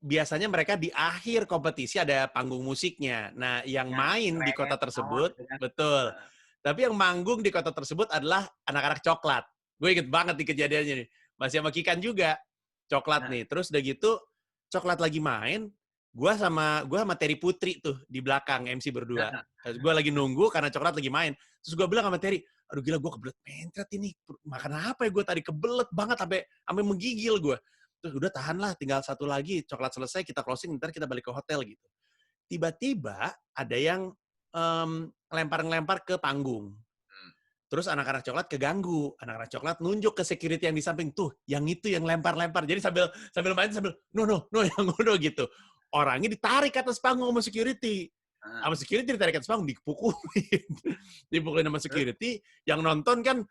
Biasanya mereka di akhir kompetisi ada panggung musiknya. Nah, yang main di kota tersebut, betul. Tapi yang manggung di kota tersebut adalah anak-anak coklat. Gue inget banget di kejadiannya nih. Masih sama Kikan juga. Coklat nih. Terus udah gitu, coklat lagi main, gue sama Terry Putri tuh di belakang MC berdua. Gue lagi nunggu karena coklat lagi main. Terus gue bilang sama Terry, aduh gila gue kebelet mencret ini. Makan apa ya gue tadi, kebelet banget sampai menggigil gue. Terus udah tahan lah, tinggal satu lagi, coklat selesai kita closing, ntar kita balik ke hotel gitu. Tiba-tiba ada yang ngelempar ke panggung. Terus anak-anak coklat keganggu. Anak-anak coklat nunjuk ke security yang di samping. Tuh, yang itu yang lempar-lempar. Jadi sambil main, no, yang ngono gitu. Orangnya ditarik ke atas panggung sama security. Sama security ditarik ke atas panggung, dipukulin. Dipukulin sama security. Yang nonton kan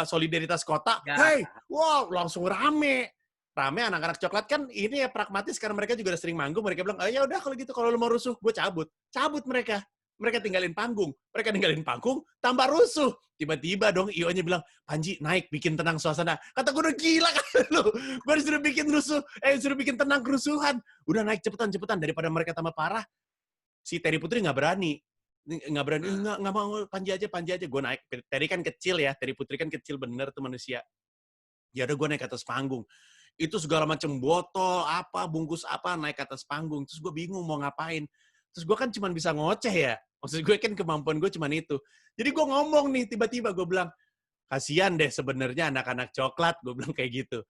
solidaritas kota. Hey, wow, langsung rame anak-anak coklat kan ini ya pragmatis karena mereka juga udah sering manggung. Mereka bilang, ya udah kalau gitu, kalau lu mau rusuh, gue cabut mereka tinggalin panggung, tambah rusuh. Tiba-tiba dong IO-nya bilang, Panji naik bikin tenang suasana. Kata gue, udah gila kan lu, gue disuruh bikin bikin tenang kerusuhan. Udah naik cepetan daripada mereka tambah parah. Si Terry Putri nggak berani, nggak mau, Panji aja. Gue naik, Terry kan kecil ya, Terry Putri kan kecil bener tuh manusia. Ya udah gue naik ke atas panggung. Itu segala macam botol, bungkus naik ke atas panggung. Terus gue bingung mau ngapain. Terus gue kan cuma bisa ngoceh ya. Maksud gue kan kemampuan gue cuma itu. Jadi gue ngomong nih, tiba-tiba gue bilang, kasihan deh sebenarnya anak-anak coklat. Gue bilang kayak gitu.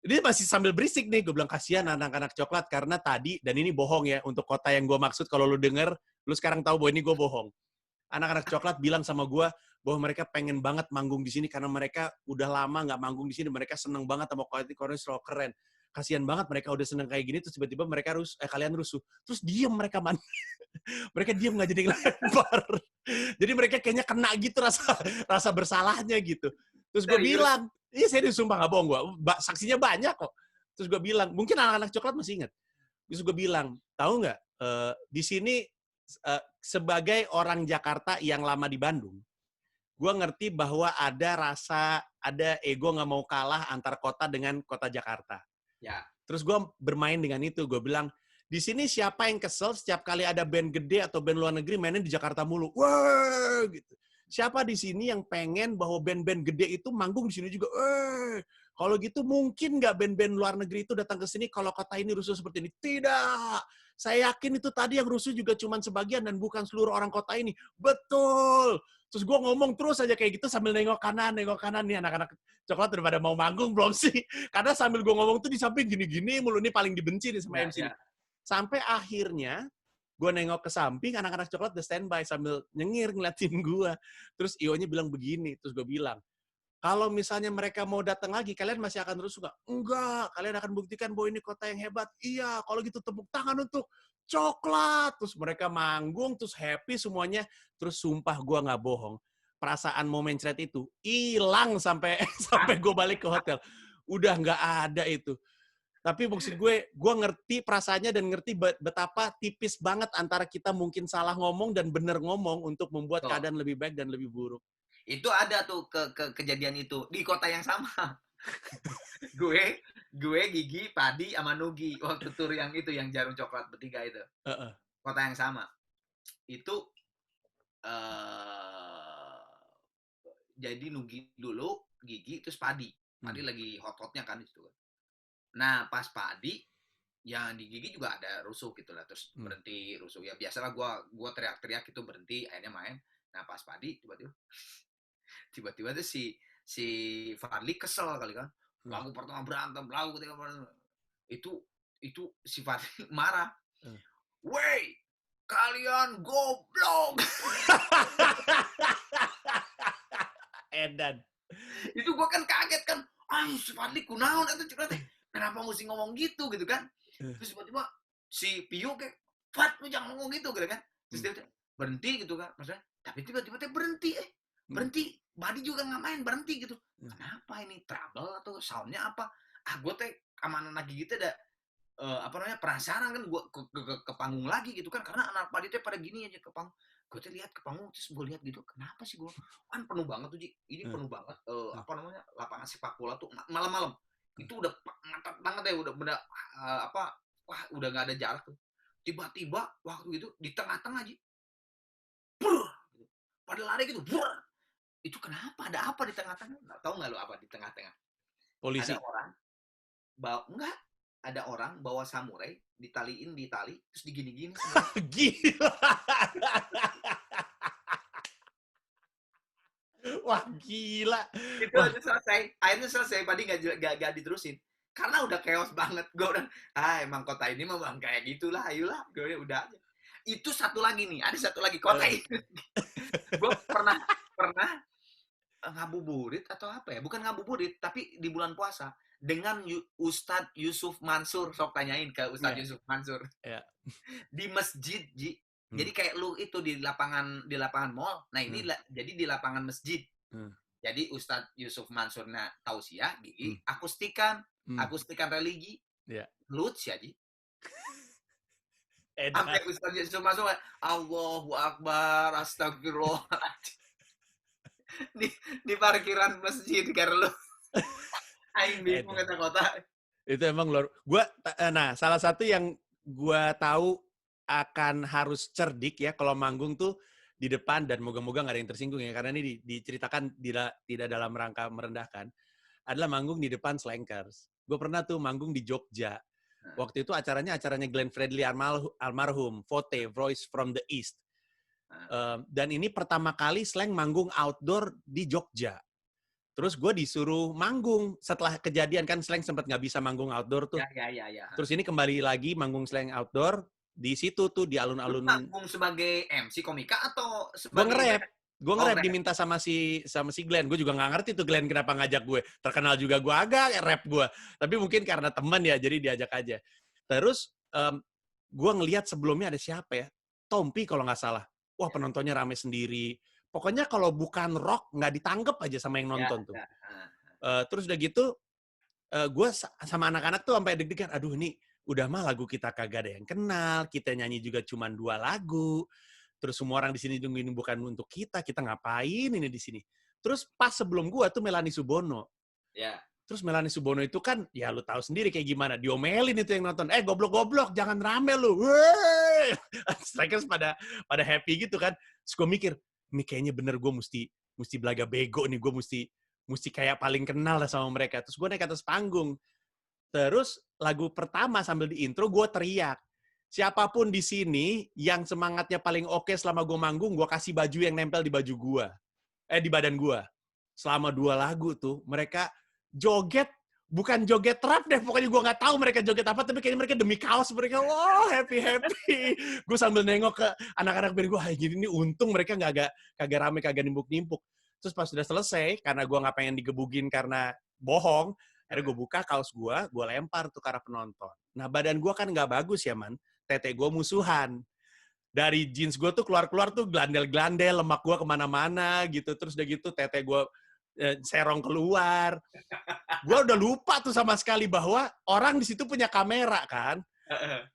Dia masih sambil berisik nih. Gue bilang, kasihan anak-anak coklat karena tadi, dan ini bohong ya, untuk kota yang gue maksud, kalau lu denger, lu sekarang tahu bahwa ini gue bohong. Anak-anak coklat bilang sama gue, bahwa mereka pengen banget manggung di sini karena mereka udah lama nggak manggung di sini. Mereka seneng banget sama quality selalu keren. Kasian banget mereka udah seneng kayak gini, terus tiba-tiba mereka kalian rusuh. Terus diem mereka mereka diem nggak jadi ngelempar. Jadi mereka kayaknya kena gitu rasa bersalahnya gitu. Terus gue bilang, iya serius sumpah nggak bohong gue. Saksinya banyak kok. Terus gue bilang, mungkin anak-anak coklat masih ingat. Terus gue bilang, tahu nggak di sini sebagai orang Jakarta yang lama di Bandung, gue ngerti bahwa ada ego nggak mau kalah antar kota dengan kota Jakarta. Ya. Terus gue bermain dengan itu. Gue bilang, di sini siapa yang kesel setiap kali ada band gede atau band luar negeri mainin di Jakarta mulu? Wah, gitu. Siapa di sini yang pengen bahwa band-band gede itu manggung di sini juga? Kalau gitu mungkin nggak band-band luar negeri itu datang ke sini kalau kota ini rusuh seperti ini? Tidak. Saya yakin itu tadi yang rusuh juga cuma sebagian dan bukan seluruh orang kota ini. Betul. Terus gue ngomong terus aja kayak gitu sambil nengok kanan nih anak-anak coklat udah pada mau manggung belum sih? Karena sambil gue ngomong tuh di samping gini-gini mulu, ini paling dibenci nih sama MC nih. Sampai akhirnya gue nengok ke samping, anak-anak coklat udah standby sambil nyengir ngeliatin gue. Terus Io-nya bilang begini, terus gue bilang, kalau misalnya mereka mau datang lagi, kalian masih akan terus nggak? Enggak, kalian akan buktikan bahwa ini kota yang hebat. Iya, kalau gitu tepuk tangan untuk coklat. Terus mereka manggung, terus happy semuanya. Terus sumpah gue nggak bohong. Perasaan mau mencret itu hilang sampai sampai gue balik ke hotel. Udah nggak ada itu. Tapi maksud gue ngerti perasaannya dan ngerti betapa tipis banget antara kita mungkin salah ngomong dan bener ngomong untuk membuat keadaan lebih baik dan lebih buruk. Itu ada tuh kejadian itu di kota yang sama. gue Gigi, Padi, sama Nugi waktu tur yang itu yang jarum coklat bertiga itu. Kota yang sama. Itu jadi Nugi dulu, Gigi, terus Padi. Padi lagi hot-hotnya kan itu. Nah, pas Padi, yang di Gigi juga ada rusuh gitu lah, terus berhenti rusuh. Ya biasalah gua teriak-teriak itu berhenti, akhirnya main. Nah, pas Padi tiba-tiba tuh si Fadli kesel kali kan. Lagu pertama berantem, lagu ketiga berantem. Itu si Fadli marah. Wey, kalian goblok. Edan. Itu gua kan kaget kan. Si Fadli kunaon atau kenapa mesti ngomong gitu kan? Terus tiba-tiba si Pio kayak, Fat, lu jangan ngomong gitu kan? Terus dia berhenti gitu kan, maksudnya. Tapi tiba-tiba dia berhenti, berhenti. Badi juga nggak main, berhenti gitu. Kenapa ini? Trouble atau soundnya apa? Gue sama anak Gigi ada penasaran kan, gue ke panggung lagi gitu kan, karena anak Badi pada gini aja ke panggung. Gue lihat ke panggung, terus gue lihat gitu, kenapa sih gue? Kan penuh banget tuh, Ji. Ini penuh banget, lapangan sepak bola tuh malam-malam. Itu udah mantap banget ya, udah wah udah nggak ada jarak tuh. Tiba-tiba waktu itu di tengah-tengah aja, pada lari gitu, itu kenapa? Ada apa di tengah-tengah? Tahu nggak lo apa di tengah-tengah? Polisi. Ada orang bawa samurai, ditaliin di tali, terus digini-gini. Gila. Wah, gila. Itu aja selesai. Akhirnya selesai, Padi nggak diterusin. Karena udah chaos banget. Gue udah, emang kota ini memang kayak gitulah, ayolah. Gue udah aja. Itu satu lagi nih, ada satu lagi kota ini. Gue pernah ngabuburit atau apa ya? Bukan ngabuburit, tapi di bulan puasa. Dengan Ustadz Yusuf Mansur. Sok tanyain ke Ustadz Yusuf Mansur. Di masjid, Ji. Jadi kayak lu itu di lapangan mall. Nah ini jadi di lapangan masjid. Jadi Ustadz Yusuf Mansur tausiah, Gigi, akustikan religi. Luts ya, Ji. Sampai Ustadz Yusuf Mansur, Allahu Akbar, astagfirullah. di parkiran masjid karena lu. Aing bingung kata kota. Itu emang luar. Salah satu yang gua tahu akan harus cerdik ya kalau manggung tuh di depan, dan moga-moga nggak ada yang tersinggung ya, karena ini diceritakan tidak dalam rangka merendahkan, adalah manggung di depan Slankers. Gue pernah tuh manggung di Jogja. Waktu itu acaranya Glenn Fredly almarhum, Vote, Voice from the East. Dan ini pertama kali Slank manggung outdoor di Jogja. Terus gue disuruh manggung setelah kejadian kan, Slank sempat nggak bisa manggung outdoor tuh. Ya. Terus ini kembali lagi manggung Slank outdoor di situ tuh di alun-alun. Manggung sebagai MC komika atau sebagai? Gue nge-rap diminta sama si Glenn. Gue juga nggak ngerti tuh Glenn kenapa ngajak gue. Terkenal juga gue agak rap gue. Tapi mungkin karena teman ya, jadi diajak aja. Terus gue ngelihat sebelumnya ada siapa ya? Tompi kalau nggak salah. Wah, penontonnya rame sendiri. Pokoknya kalau bukan rock nggak ditangkep aja sama yang nonton tuh. Terus udah gitu, gue sama anak-anak tuh sampai deg-degan. Aduh, ini udah mah lagu kita kagak ada yang kenal. Kita nyanyi juga cuma 2 lagu. Terus semua orang di sini nungguin bukan untuk kita ngapain ini di sini. Terus pas sebelum gua tuh Melanie Subono. Ya. Terus Melanie Subono itu kan, ya lu tahu sendiri kayak gimana, diomelin itu yang nonton. Goblok-goblok, jangan rame lu. Strikers pada happy gitu kan. Terus gua mikir, ini kayaknya bener gua mesti belaga bego nih, gua mesti kayak paling kenal lah sama mereka. Terus gua naik ke atas panggung. Terus lagu pertama sambil di intro gua teriak, siapapun di sini yang semangatnya paling oke selama gue manggung, gue kasih baju yang nempel di baju gue. Di badan gue. Selama 2 lagu tuh, mereka joget, bukan joget rap deh, pokoknya gue nggak tahu mereka joget apa, tapi kayaknya mereka demi kaos, mereka, wah, happy. Gue sambil nengok ke anak-anak band gue, gini nih, untung mereka kagak rame, kagak nimpuk-nimpuk. Terus pas sudah selesai, karena gue nggak pengen digebugin karena bohong, akhirnya gue buka kaos gue lempar tuh ke arah penonton. Nah, badan gue kan nggak bagus ya, man. Tete gue musuhan. Dari jeans gue tuh keluar-keluar tuh glandel-glandel, lemak gue kemana-mana gitu. Terus udah gitu tete gue serong keluar. Gue udah lupa tuh sama sekali bahwa orang di situ punya kamera kan.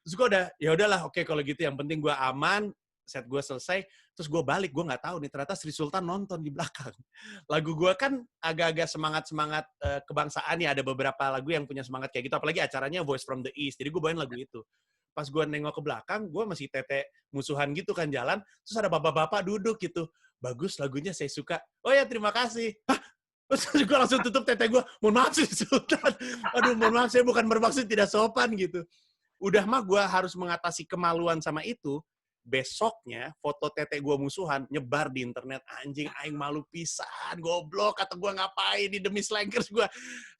Terus gue udah, ya udahlah, oke kalau gitu yang penting gue aman, set gue selesai, terus gue balik, gue nggak tahu nih ternyata Sri Sultan nonton di belakang. Lagu gue kan agak-agak semangat kebangsaan ya, ada beberapa lagu yang punya semangat kayak gitu, apalagi acaranya Voice from the East, jadi gue bawain lagu itu. Pas gue nengok ke belakang, gue masih tete musuhan gitu kan jalan, terus ada bapak-bapak duduk gitu. Bagus lagunya, saya suka. Oh ya, terima kasih. Hah? Terus gue langsung tutup tete gue, mohon maaf Sri Sultan. Aduh, mohon maaf, saya bukan bermaksud tidak sopan gitu. Udah mah gue harus mengatasi kemaluan sama itu. Besoknya foto tete gue musuhan nyebar di internet, anjing aing malu pisan, goblok, kata gue ngapain di demi slankers gue.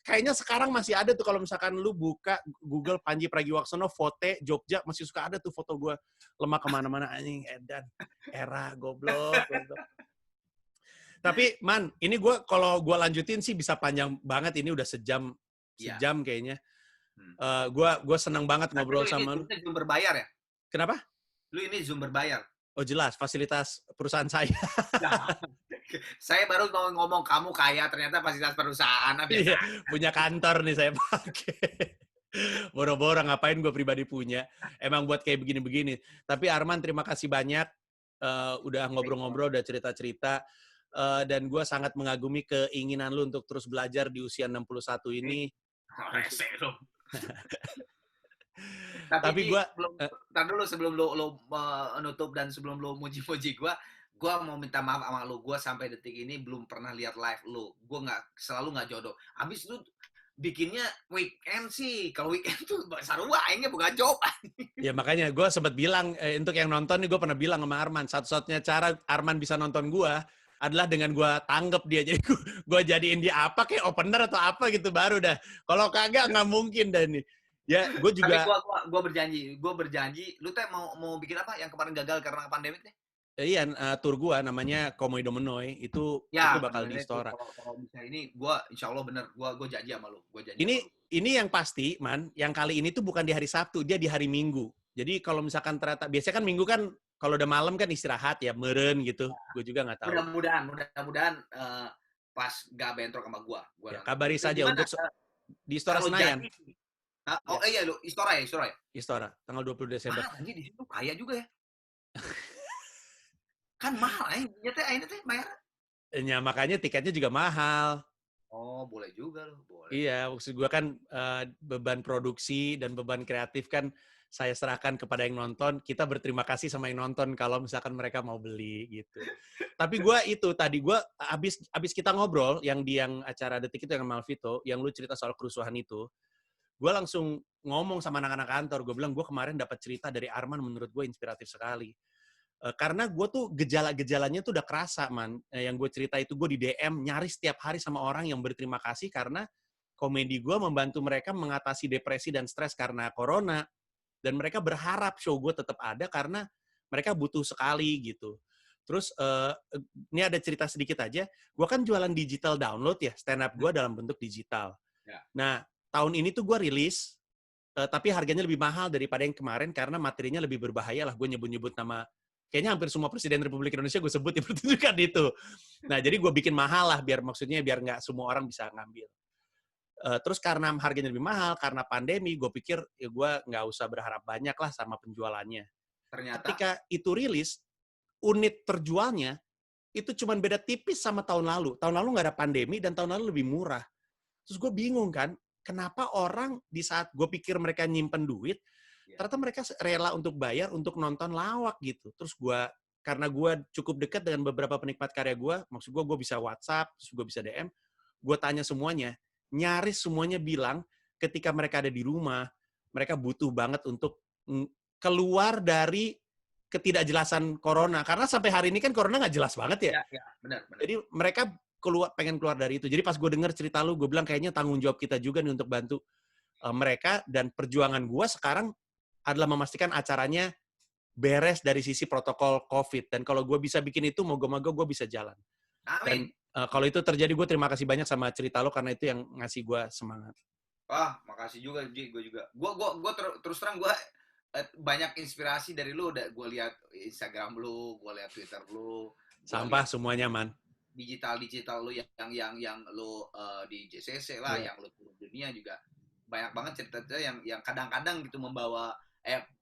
Kayaknya sekarang masih ada tuh kalau misalkan lu buka Google Panji Pragiwaksono foto Jogja, masih suka ada tuh foto gue lemah kemana-mana, anjing edan era goblok. Tapi man, ini gue kalau gue lanjutin sih bisa panjang banget, ini udah sejam kayaknya. Gue seneng banget ngobrol sama lu. Ini Zoom berbayar ya? Kenapa? Lu ini Zoom berbayar? Oh jelas, fasilitas perusahaan saya. Nah, saya baru ngomong kamu kaya, ternyata fasilitas perusahaan. Iya, punya kantor nih saya pakai. Boro-boro ngapain gue pribadi punya. Emang buat kayak begini-begini. Tapi Arman, terima kasih banyak. Udah ngobrol-ngobrol, udah cerita-cerita. Dan gue sangat mengagumi keinginan lu untuk terus belajar di usia 61 ini. Rese lu. Tapi gue ntar dulu sebelum lo menutup dan sebelum lo muji-muji gue mau minta maaf sama lo. Gue sampai detik ini belum pernah lihat live lo. Gue selalu nggak jodoh. Abis lu bikinnya weekend sih. Kalau weekend tuh sarua aingnya bukan job. Ya makanya gue sempat bilang, untuk yang nonton nih gue pernah bilang sama Arman, satu-satunya cara Arman bisa nonton gue adalah dengan gue tanggep dia. Jadi gue jadiin dia apa, kayak opener atau apa gitu baru dah. Kalau kagak nggak mungkin dah nih. Ya, gue juga. Tapi gue berjanji. Lu teh mau bikin apa yang kemarin gagal karena pandemi teh? Iya, tour gue namanya Komodo Menoi itu bakal di Istora. Kalau bisa ini, gue insya Allah bener. Gue janji sama lu. Ini yang pasti, man. Yang kali ini tuh bukan di hari Sabtu, dia di hari Minggu. Jadi kalau misalkan ternyata biasanya kan Minggu kan kalau udah malam kan istirahat ya, meren gitu. Gue juga nggak tahu. Mudah-mudahan pas gak bentrok sama gue. Ya, kabari saja untuk di Istora Senayan. Oh iya, lu Istora ya? Istora, tanggal 20 Desember. Anjir, di situ kaya juga ya. Kan mahal, ini teh bayar. Ya, makanya tiketnya juga mahal. Oh, boleh juga loh, boleh. Iya, maksud gue kan beban produksi dan beban kreatif kan saya serahkan kepada yang nonton. Kita berterima kasih sama yang nonton kalau misalkan mereka mau beli gitu. Tapi gue itu tadi gue abis kita ngobrol yang acara Detik itu yang Malvito, yang lu cerita soal kerusuhan itu, gue langsung ngomong sama anak-anak kantor. Gue bilang gue kemarin dapat cerita dari Arman, menurut gue inspiratif sekali. Karena gue tuh gejala-gejalanya tuh udah kerasa, man. Yang gue cerita itu gue di DM nyaris setiap hari sama orang yang berterima kasih karena komedi gue membantu mereka mengatasi depresi dan stres karena corona. Dan mereka berharap show gue tetap ada karena mereka butuh sekali gitu. Terus ini ada cerita sedikit aja. Gue kan jualan digital download ya, stand up gue dalam bentuk digital. Ya. Nah, tahun ini tuh gue rilis, tapi harganya lebih mahal daripada yang kemarin karena materinya lebih berbahaya lah. Gue nyebut-nyebut nama, kayaknya hampir semua Presiden Republik Indonesia gue sebut di pertunjukan itu. Nah, jadi gue bikin mahal lah, biar nggak semua orang bisa ngambil. Terus karena harganya lebih mahal, karena pandemi, gue pikir ya gue nggak usah berharap banyak lah sama penjualannya. Ternyata ketika itu rilis, unit terjualnya itu cuma beda tipis sama tahun lalu. Tahun lalu nggak ada pandemi dan tahun lalu lebih murah. Terus gue bingung kan, kenapa orang di saat gue pikir mereka nyimpen duit, ternyata mereka rela untuk bayar untuk nonton lawak gitu. Terus karena gue cukup dekat dengan beberapa penikmat karya gue, maksud gue bisa WhatsApp, terus gue bisa DM, gue tanya semuanya, nyaris semuanya bilang ketika mereka ada di rumah, mereka butuh banget untuk keluar dari ketidakjelasan corona. Karena sampai hari ini kan corona nggak jelas banget ya. Ya, benar. Jadi mereka pengen keluar dari itu. Jadi pas gue denger cerita lu, gue bilang kayaknya tanggung jawab kita juga nih untuk bantu mereka, dan perjuangan gue sekarang adalah memastikan acaranya beres dari sisi protokol COVID. Dan kalau gue bisa bikin itu, moga-moga gue bisa jalan. Amin. Dan kalau itu terjadi, gue terima kasih banyak sama cerita lo, karena itu yang ngasih gue semangat. Wah, makasih juga, Ji. Gue juga. Gue terus terang gue banyak inspirasi dari lu. Gue lihat Instagram lu, gue lihat Twitter lu. Sampah semuanya, man. Digital lu yang lu di JCC lah, yang lu turun dunia juga banyak banget cerita-cerita yang kadang-kadang gitu membawa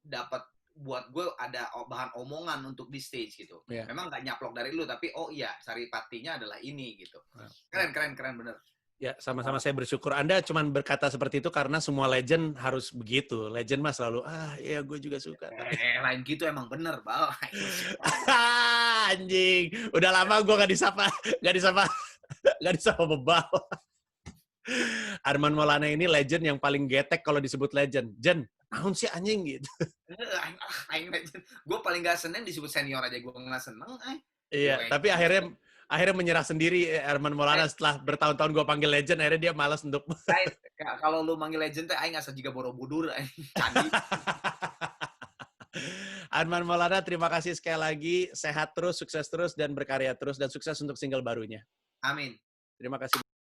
dapat buat gue ada bahan omongan untuk di stage gitu. Memang nggak nyaplok dari lu, tapi oh iya, saripatinya adalah ini gitu. Keren bener. Ya, sama-sama saya bersyukur. Anda cuma berkata seperti itu karena semua legend harus begitu. Legend mah selalu, ya gue juga suka. Lain gitu emang bener, Bal. Anjing. Udah lama gue gak disapa Bebal. Arman Maulana ini legend yang paling getek kalau disebut legend. Jen, naon sih anjing gitu. Gue paling gak seneng disebut senior aja, gue gak seneng. Iya, tapi akhirnya menyerah sendiri Arman Maulana setelah bertahun-tahun gue panggil legend, akhirnya dia malas untuk... Kalau lu manggil legend, aing asal juga Borobudur. Arman Maulana, terima kasih sekali lagi. Sehat terus, sukses terus, dan berkarya terus. Dan sukses untuk single barunya. Amin. Terima kasih.